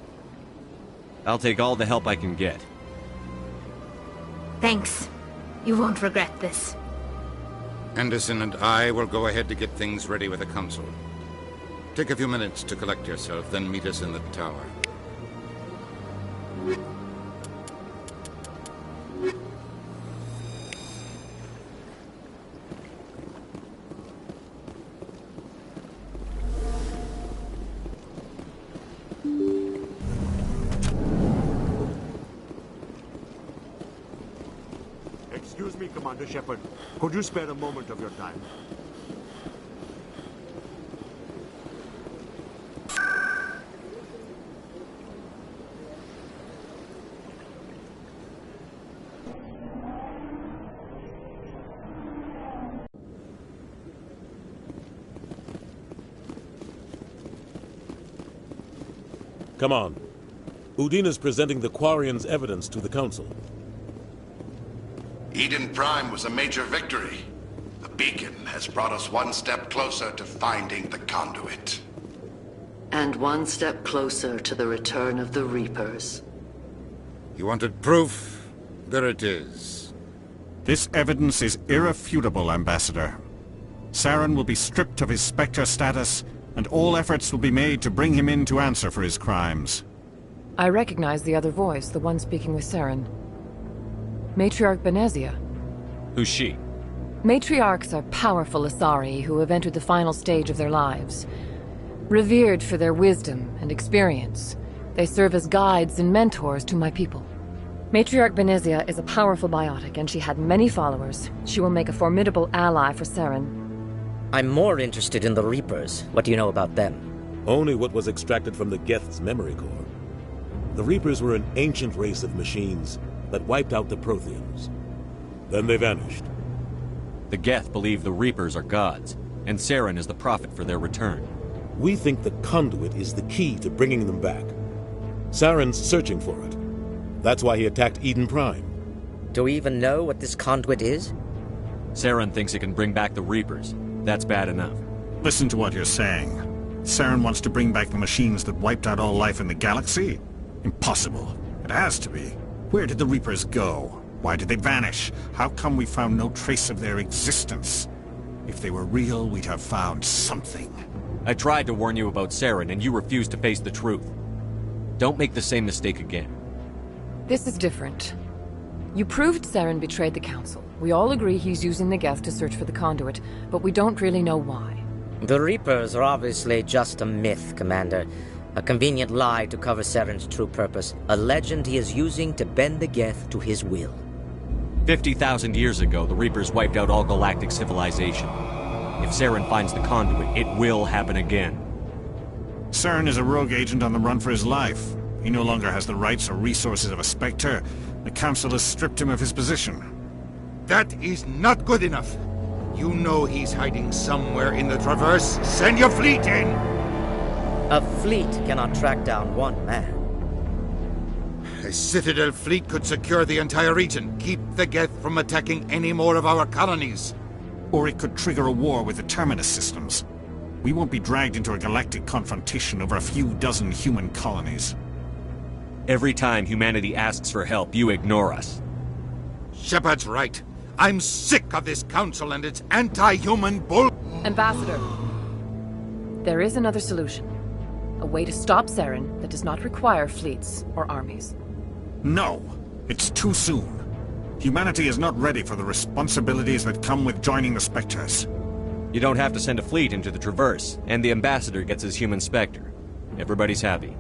I'll take all the help I can get. Thanks. You won't regret this. Anderson and I will go ahead to get things ready with the Council. Take a few minutes to collect yourself, then meet us in the tower. Excuse me, Commander Shepard. Could you spare a moment of your time? Come on. Udina's presenting the Quarian's evidence to the Council. Eden Prime was a major victory. The beacon has brought us one step closer to finding the conduit. And one step closer to the return of the Reapers. You wanted proof? There it is. This evidence is irrefutable, Ambassador. Saren will be stripped of his Spectre status, and all efforts will be made to bring him in to answer for his crimes. I recognize the other voice, the one speaking with Saren. Matriarch Benezia. Who's she? Matriarchs are powerful Asari who have entered the final stage of their lives. Revered for their wisdom and experience, they serve as guides and mentors to my people. Matriarch Benezia is a powerful biotic, and she had many followers. She will make a formidable ally for Saren. I'm more interested in the Reapers. What do you know about them? Only what was extracted from the Geth's memory core. The Reapers were an ancient race of machines that wiped out the Protheans. Then they vanished. The Geth believe the Reapers are gods, and Saren is the prophet for their return. We think the conduit is the key to bringing them back. Saren's searching for it. That's why he attacked Eden Prime. Do we even know what this conduit is? Saren thinks it can bring back the Reapers. That's bad enough. Listen to what you're saying. Saren wants to bring back the machines that wiped out all life in the galaxy? Impossible. It has to be. Where did the Reapers go? Why did they vanish? How come we found no trace of their existence? If they were real, we'd have found something. I tried to warn you about Saren, and you refused to face the truth. Don't make the same mistake again. This is different. You proved Saren betrayed the Council. We all agree he's using the Geth to search for the conduit, but we don't really know why. The Reapers are obviously just a myth, Commander. A convenient lie to cover Saren's true purpose. A legend he is using to bend the Geth to his will. 50,000 years ago, the Reapers wiped out all galactic civilization. If Saren finds the conduit, it will happen again. Saren is a rogue agent on the run for his life. He no longer has the rights or resources of a Spectre. The Council has stripped him of his position. That is not good enough. You know he's hiding somewhere in the Traverse. Send your fleet in! A fleet cannot track down one man. I Citadel fleet could secure the entire region, keep the Geth from attacking any more of our colonies. Or it could trigger a war with the Terminus systems. We won't be dragged into a galactic confrontation over a few dozen human colonies. Every time humanity asks for help, you ignore us. Shepard's right. I'm sick of this council and its anti-human bull... Ambassador, there is another solution. A way to stop Saren that does not require fleets or armies. No! It's too soon. Humanity is not ready for the responsibilities that come with joining the Spectres. You don't have to send a fleet into the Traverse, and the Ambassador gets his human Spectre. Everybody's happy.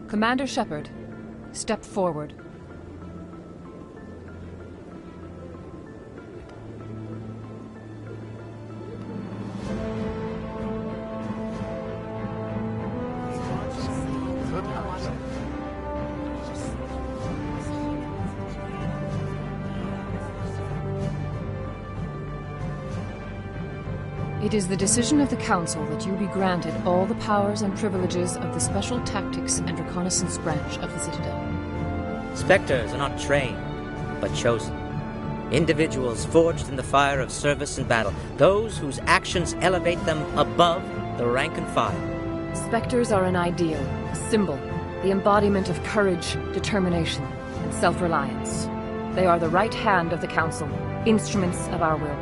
Commander Shepard, step forward. It is the decision of the Council that you be granted all the powers and privileges of the Special Tactics and Reconnaissance Branch of the Citadel. Spectres are not trained, but chosen. Individuals forged in the fire of service and battle. Those whose actions elevate them above the rank and file. Spectres are an ideal, a symbol, the embodiment of courage, determination, and self-reliance. They are the right hand of the Council, instruments of our will.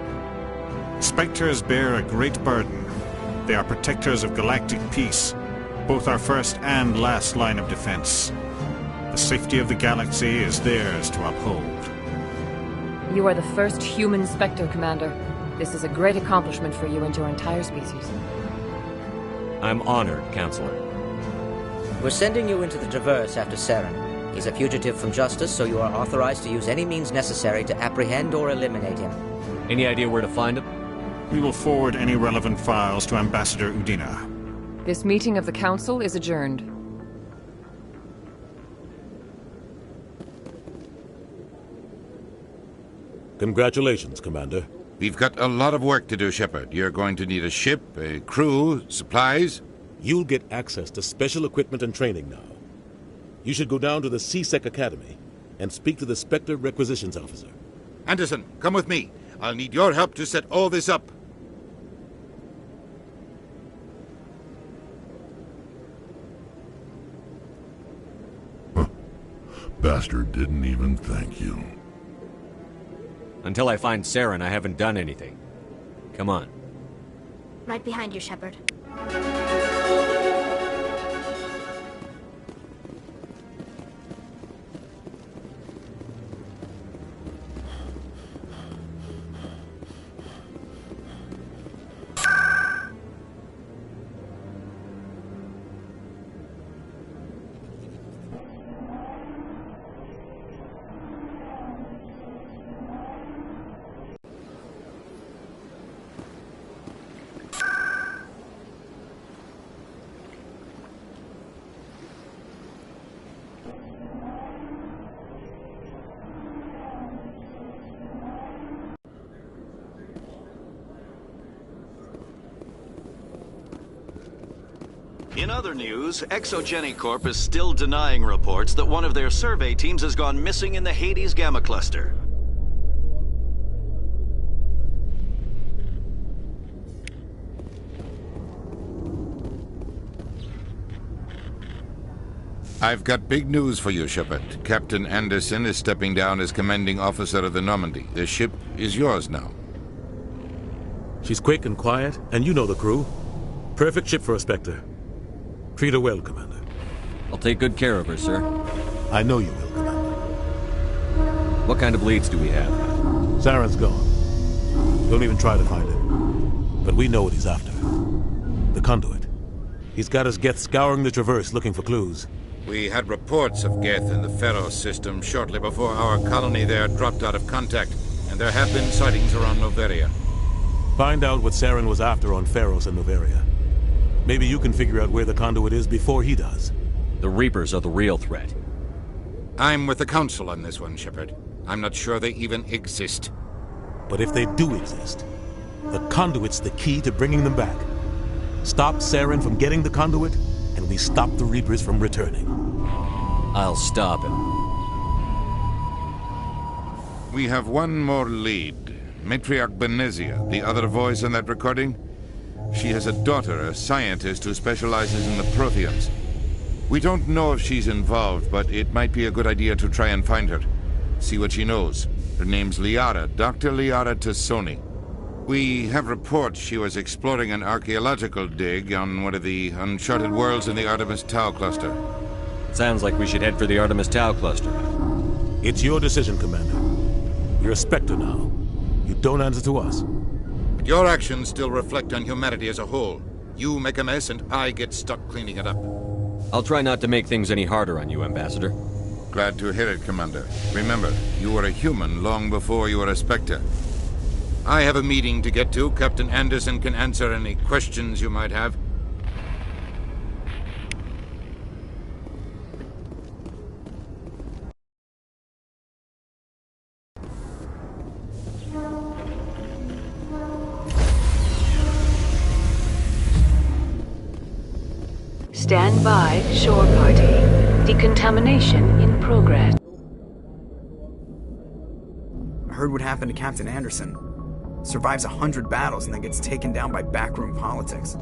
Spectres bear a great burden. They are protectors of galactic peace, both our first and last line of defense. The safety of the galaxy is theirs to uphold. You are the first human Spectre, Commander. This is a great accomplishment for you and your entire species. I'm honored, Counselor. We're sending you into the Traverse after Saren. He's a fugitive from justice, so you are authorized to use any means necessary to apprehend or eliminate him. Any idea where to find him? We will forward any relevant files to Ambassador Udina. This meeting of the Council is adjourned. Congratulations, Commander. We've got a lot of work to do, Shepard. You're going to need a ship, a crew, supplies. You'll get access to special equipment and training now. You should go down to the C-Sec Academy and speak to the Spectre Requisitions Officer. Anderson, come with me. I'll need your help to set all this up. Bastard didn't even thank you. Until I find Saren, I haven't done anything. Come on. Right behind you, Shepard. In other news, Exogeny Corp is still denying reports that one of their survey teams has gone missing in the Hades Gamma Cluster. I've got big news for you, Shepard. Captain Anderson is stepping down as commanding officer of the Normandy. The ship is yours now. She's quick and quiet, and you know the crew. Perfect ship for a Spectre. Treat her well, Commander. I'll take good care of her, sir. I know you will, Commander. What kind of leads do we have? Saren's gone. Don't even try to find him. But we know what he's after. The conduit. He's got his Geth scouring the Traverse looking for clues. We had reports of Geth in the Pharos system shortly before our colony there dropped out of contact, and there have been sightings around Noveria. Find out what Saren was after on Pharos and Noveria. Maybe you can figure out where the conduit is before he does. The Reapers are the real threat. I'm with the Council on this one, Shepard. I'm not sure they even exist. But if they do exist, the conduit's the key to bringing them back. Stop Saren from getting the conduit, and we stop the Reapers from returning. I'll stop him. We have one more lead. Matriarch Benezia, the other voice in that recording. She has a daughter, a scientist who specializes in the Protheans. We don't know if she's involved, but it might be a good idea to try and find her. See what she knows. Her name's Liara, Dr. Liara Tassoni. We have reports she was exploring an archaeological dig on one of the uncharted worlds in the Artemis Tau cluster. Sounds like we should head for the Artemis Tau cluster. It's your decision, Commander. You're a Spectre now. You don't answer to us. But your actions still reflect on humanity as a whole. You make a mess and I get stuck cleaning it up. I'll try not to make things any harder on you, Ambassador. Glad to hear it, Commander. Remember, you were a human long before you were a Spectre. I have a meeting to get to. Captain Anderson can answer any questions you might have. Stand by, shore party. Decontamination in progress. I heard what happened to Captain Anderson. Survives 100 battles and then gets taken down by backroom politics.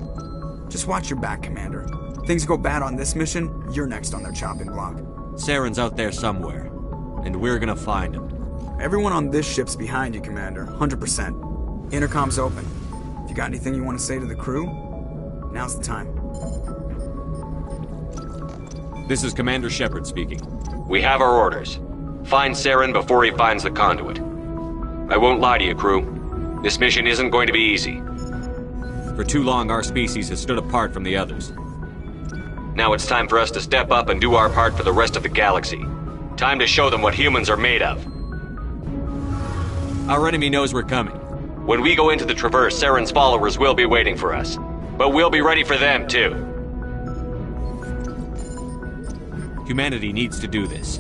Just watch your back, Commander. Things go bad on this mission, you're next on their chopping block. Saren's out there somewhere, and we're gonna find him. Everyone on this ship's behind you, Commander. 100%. Intercom's open. If you got anything you want to say to the crew, now's the time. This is Commander Shepard speaking. We have our orders. Find Saren before he finds the conduit. I won't lie to you, crew. This mission isn't going to be easy. For too long, our species has stood apart from the others. Now it's time for us to step up and do our part for the rest of the galaxy. Time to show them what humans are made of. Our enemy knows we're coming. When we go into the Traverse, Saren's followers will be waiting for us. But we'll be ready for them, too. Humanity needs to do this.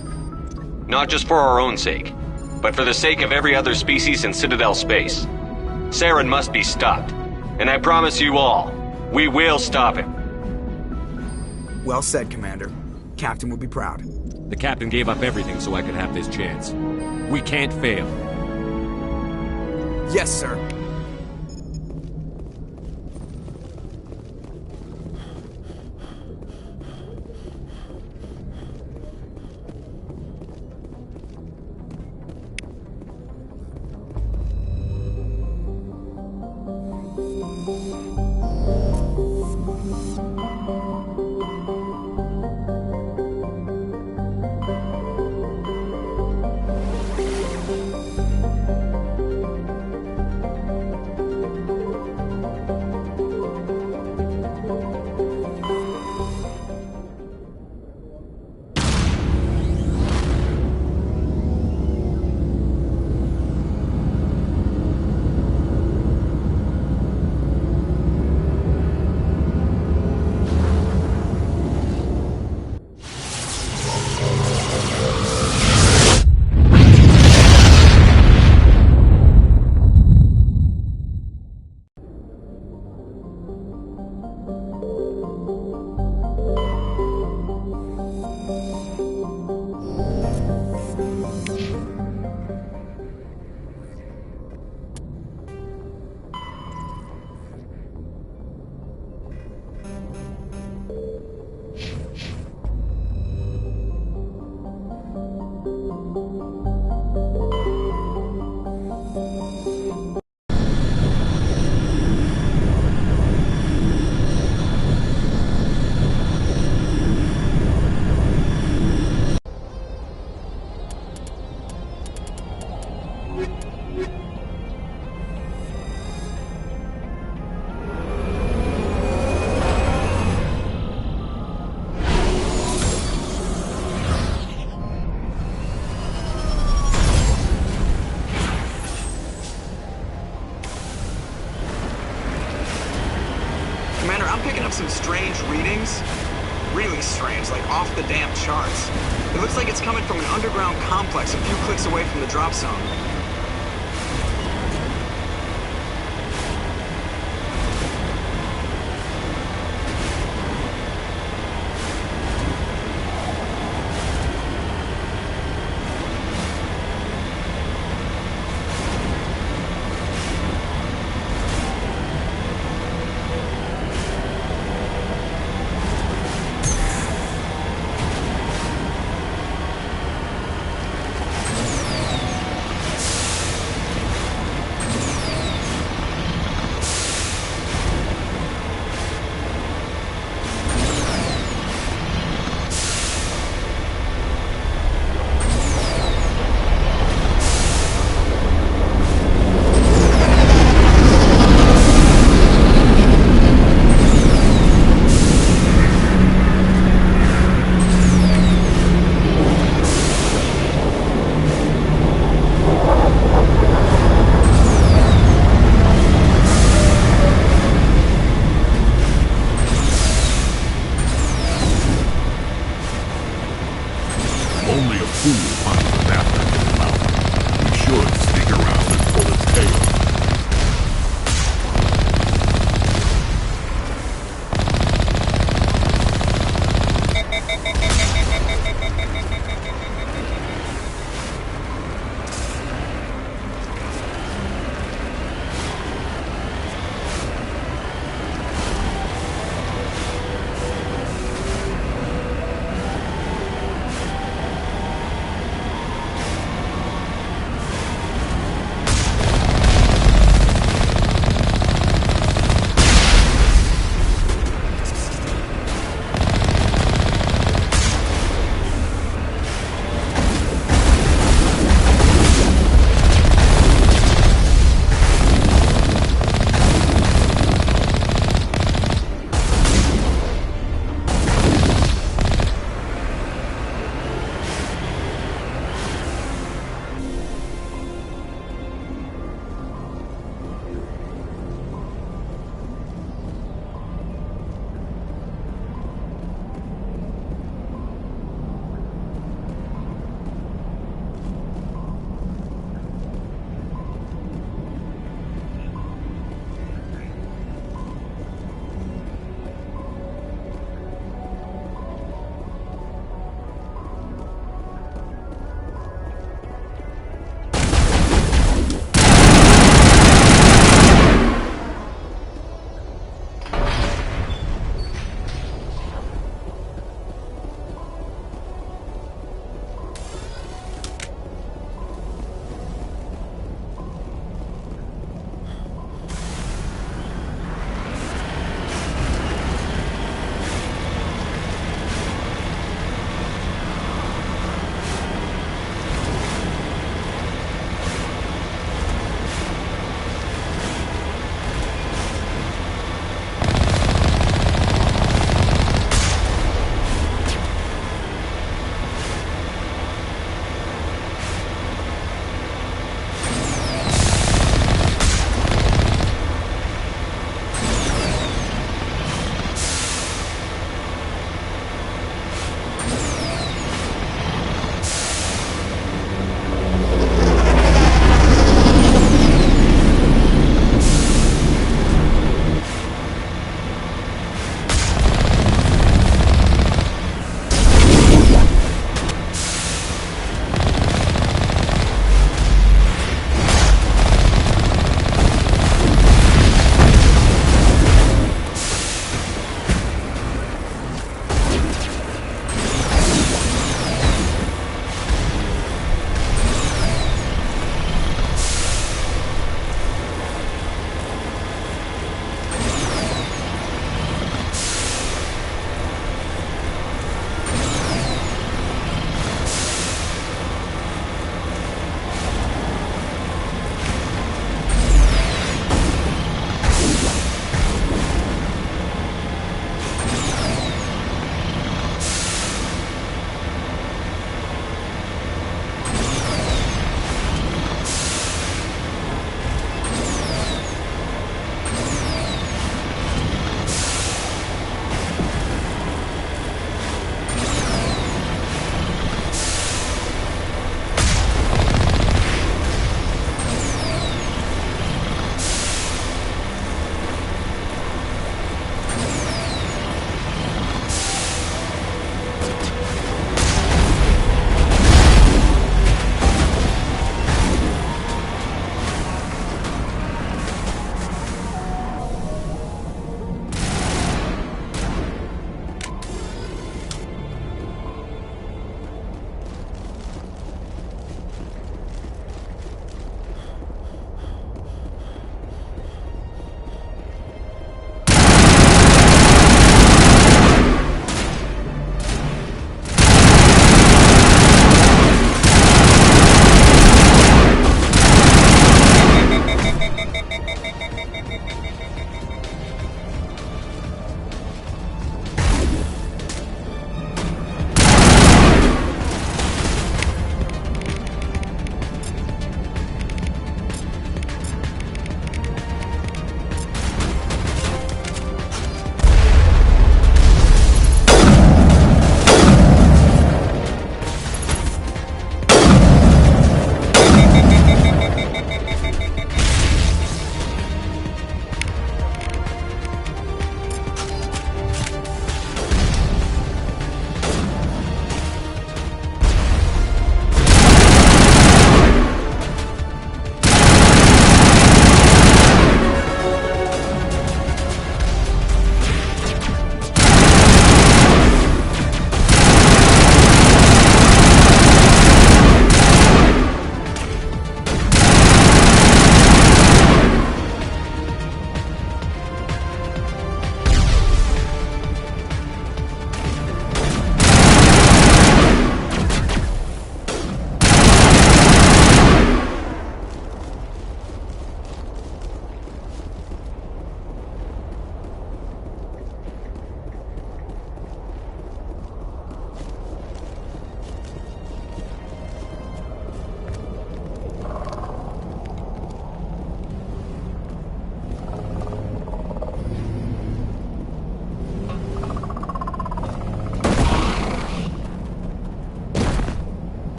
Not just for our own sake, but for the sake of every other species in Citadel space. Saren must be stopped. And I promise you all, we will stop him. Well said, Commander. Captain will be proud. The Captain gave up everything so I could have this chance. We can't fail. Yes, sir. really strange, like off the damn charts. It looks like it's coming from an underground complex a few clicks away from the drop zone.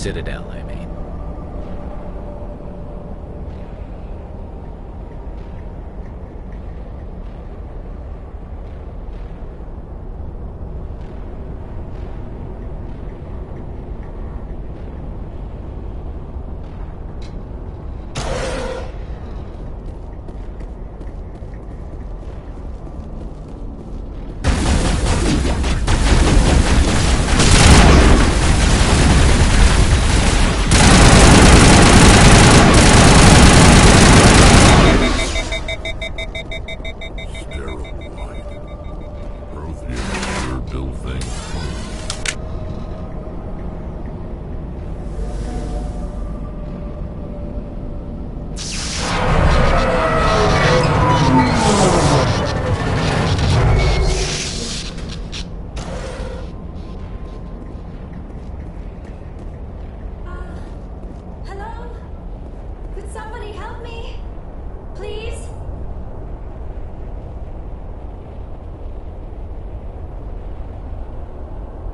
Citadel, I mean.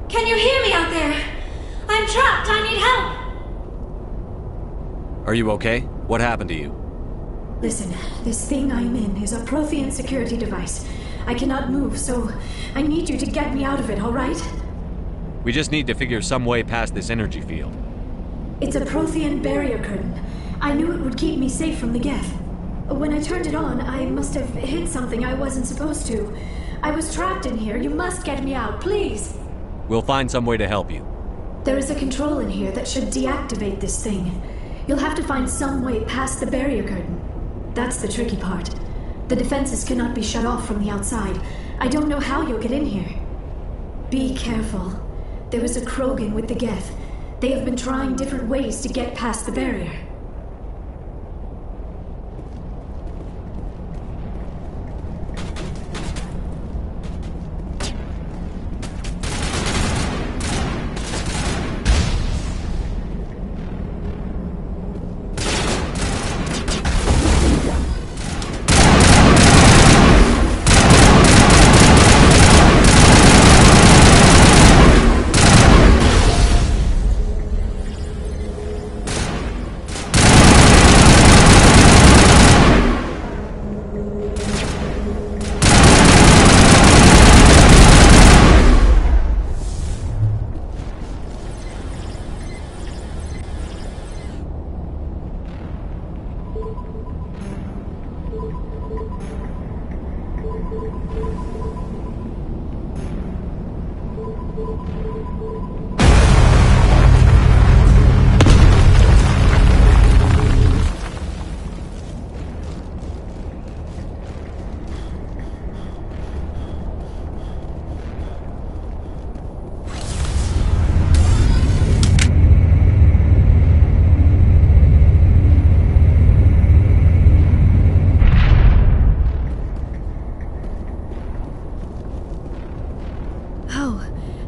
Can you hear me out there? I'm trapped. I need help. Are you okay? What happened to you? Listen, this thing I'm in is a Prothean security device. I cannot move, so I need you to get me out of it, all right? We just need to figure some way past this energy field. It's a Prothean barrier curtain. I knew it would keep me safe from the Geth. When I turned it on, I must have hit something I wasn't supposed to. I was trapped in here. You must get me out, please. We'll find some way to help you. There is a control in here that should deactivate this thing. You'll have to find some way past the barrier curtain. That's the tricky part. The defenses cannot be shut off from the outside. I don't know how you'll get in here. Be careful. There is a Krogan with the Geth. They have been trying different ways to get past the barrier.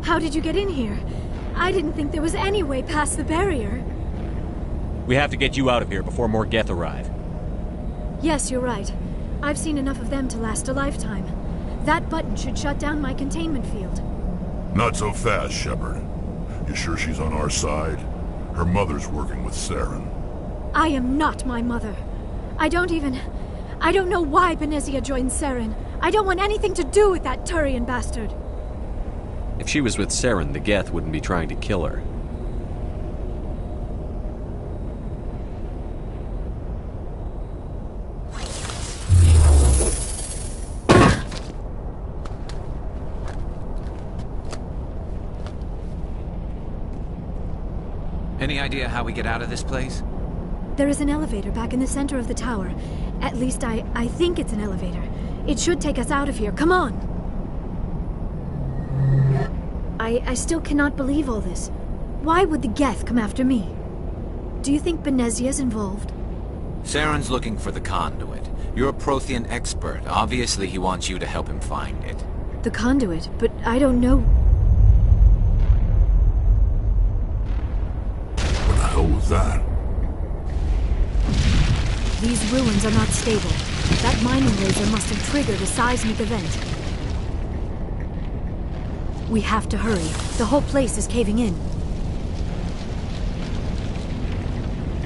How did you get in here? I didn't think there was any way past the barrier. We have to get you out of here before more Geth arrive. Yes, you're right. I've seen enough of them to last a lifetime. That button should shut down my containment field. Not so fast, Shepard. You sure she's on our side? Her mother's working with Saren. I am not my mother. I don't know why Benezia joined Saren. I don't want anything to do with that Turian bastard. If she was with Saren, the Geth wouldn't be trying to kill her. Any idea how we get out of this place? There is an elevator back in the center of the tower. At least I think it's an elevator. It should take us out of here. Come on! I still cannot believe all this. Why would the Geth come after me? Do you think Benezia's involved? Saren's looking for the conduit. You're a Prothean expert. Obviously, he wants you to help him find it. The conduit? But I don't know... What the hell was that? These ruins are not stable. That mining laser must have triggered a seismic event. We have to hurry. The whole place is caving in.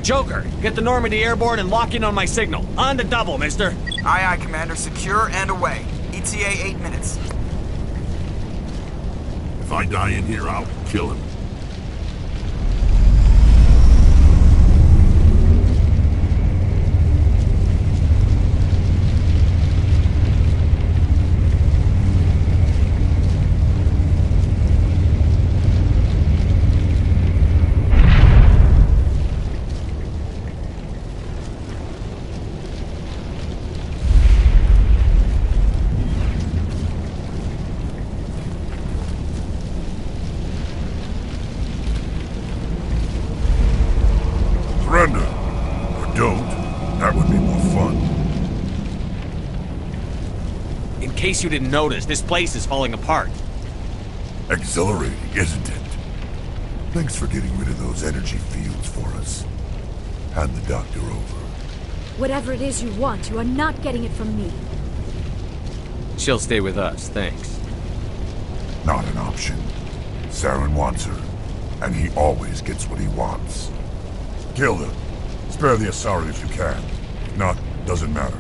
Joker, get the Normandy airborne and lock in on my signal. On to double, mister. Aye, aye, Commander. Secure and away. ETA 8 minutes. If I die in here, I'll kill him. Surrender. Or don't. That would be more fun. In case you didn't notice, this place is falling apart. Exhilarating, isn't it? Thanks for getting rid of those energy fields for us. Hand the doctor over. Whatever it is you want, you are not getting it from me. She'll stay with us, thanks. Not an option. Saren wants her, and he always gets what he wants. Kill them. Spare the Asari if you can. If not, doesn't matter.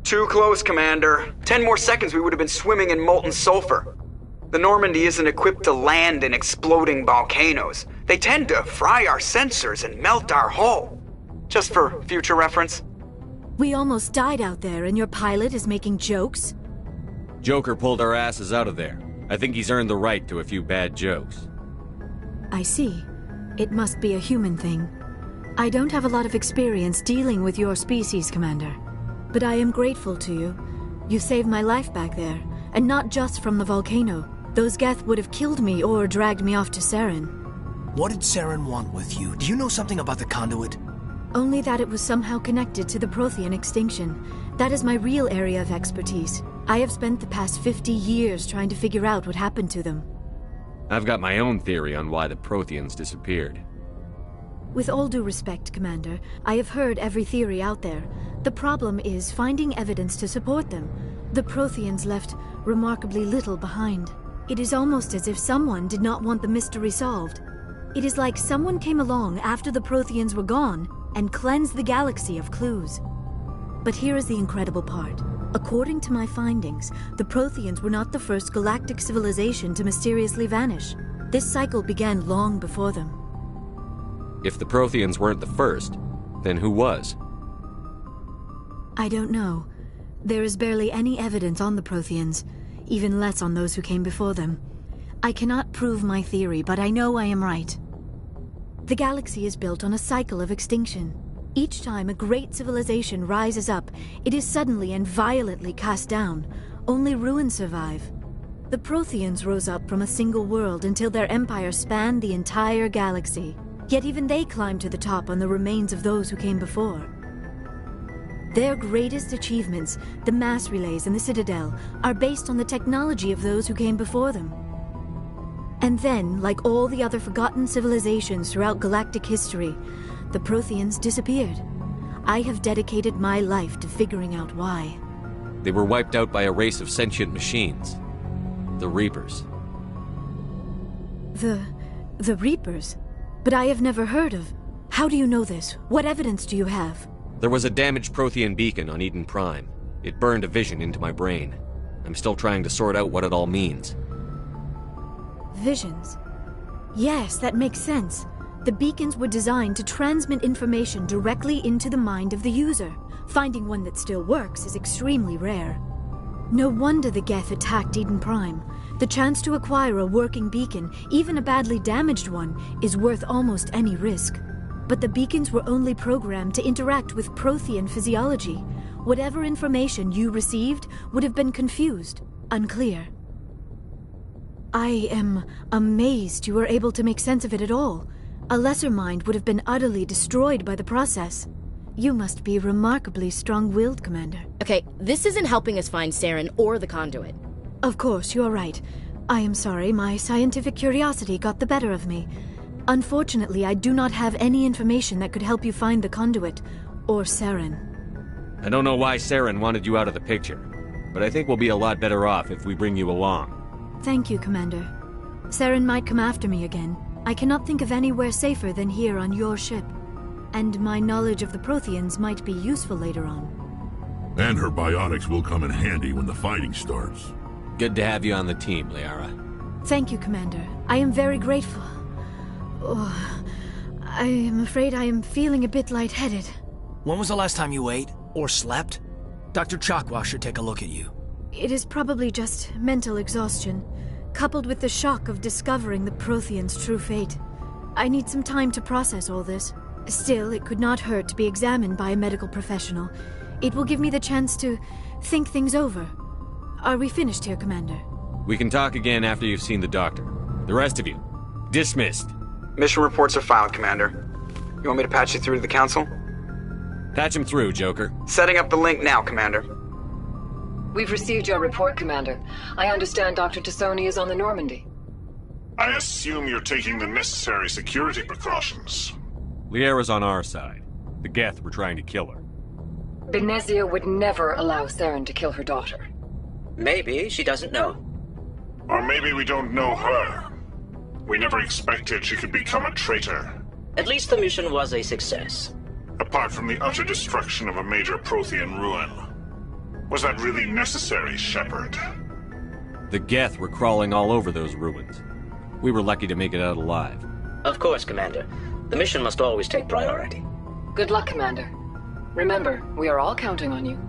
Too close, Commander. 10 more seconds we would have been swimming in molten sulfur. The Normandy isn't equipped to land in exploding volcanoes. They tend to fry our sensors and melt our hull. Just for future reference. We almost died out there, and your pilot is making jokes? Joker pulled our asses out of there. I think he's earned the right to a few bad jokes. I see. It must be a human thing. I don't have a lot of experience dealing with your species, Commander. But I am grateful to you. You saved my life back there, and not just from the volcano. Those Geth would have killed me or dragged me off to Saren. What did Saren want with you? Do you know something about the conduit? Only that it was somehow connected to the Prothean extinction. That is my real area of expertise. I have spent the past 50 years trying to figure out what happened to them. I've got my own theory on why the Protheans disappeared. With all due respect, Commander, I have heard every theory out there. The problem is finding evidence to support them. The Protheans left remarkably little behind. It is almost as if someone did not want the mystery solved. It is like someone came along after the Protheans were gone and cleansed the galaxy of clues. But here is the incredible part. According to my findings, the Protheans were not the first galactic civilization to mysteriously vanish. This cycle began long before them. If the Protheans weren't the first, then who was? I don't know. There is barely any evidence on the Protheans, even less on those who came before them. I cannot prove my theory, but I know I am right. The galaxy is built on a cycle of extinction. Each time a great civilization rises up, it is suddenly and violently cast down. Only ruins survive. The Protheans rose up from a single world until their empire spanned the entire galaxy. Yet even they climbed to the top on the remains of those who came before. Their greatest achievements, the mass relays and the Citadel, are based on the technology of those who came before them. And then, like all the other forgotten civilizations throughout galactic history, the Protheans disappeared. I have dedicated my life to figuring out why. They were wiped out by a race of sentient machines. The Reapers. The Reapers? But I have never heard of... How do you know this? What evidence do you have? There was a damaged Prothean beacon on Eden Prime. It burned a vision into my brain. I'm still trying to sort out what it all means. Visions? Yes, that makes sense. The beacons were designed to transmit information directly into the mind of the user. Finding one that still works is extremely rare. No wonder the Geth attacked Eden Prime. The chance to acquire a working beacon, even a badly damaged one, is worth almost any risk. But the beacons were only programmed to interact with Prothean physiology. Whatever information you received would have been confused, unclear. I am amazed you were able to make sense of it at all. A lesser mind would have been utterly destroyed by the process. You must be remarkably strong-willed, Commander. Okay, this isn't helping us find Saren or the conduit. Of course, you are right. I am sorry, my scientific curiosity got the better of me. Unfortunately, I do not have any information that could help you find the conduit, or Saren. I don't know why Saren wanted you out of the picture, but I think we'll be a lot better off if we bring you along. Thank you, Commander. Saren might come after me again. I cannot think of anywhere safer than here on your ship. And my knowledge of the Protheans might be useful later on. And her biotics will come in handy when the fighting starts. Good to have you on the team, Liara. Thank you, Commander. I am very grateful. Oh, I am afraid I am feeling a bit lightheaded. When was the last time you ate? Or slept? Dr. Chakwa should take a look at you. It is probably just mental exhaustion, coupled with the shock of discovering the Protheans' true fate. I need some time to process all this. Still, it could not hurt to be examined by a medical professional. It will give me the chance to think things over. Are we finished here, Commander? We can talk again after you've seen the doctor. The rest of you, dismissed. Mission reports are filed, Commander. You want me to patch you through to the Council? Patch him through, Joker. Setting up the link now, Commander. We've received your report, Commander. I understand Dr. Tassoni is on the Normandy. I assume you're taking the necessary security precautions. Liara's on our side. The Geth were trying to kill her. Benezia would never allow Saren to kill her daughter. Maybe she doesn't know. Or maybe we don't know her. We never expected she could become a traitor. At least the mission was a success. Apart from the utter destruction of a major Prothean ruin. Was that really necessary, Shepard? The Geth were crawling all over those ruins. We were lucky to make it out alive. Of course, Commander. The mission must always take priority. Good luck, Commander. Remember, we are all counting on you.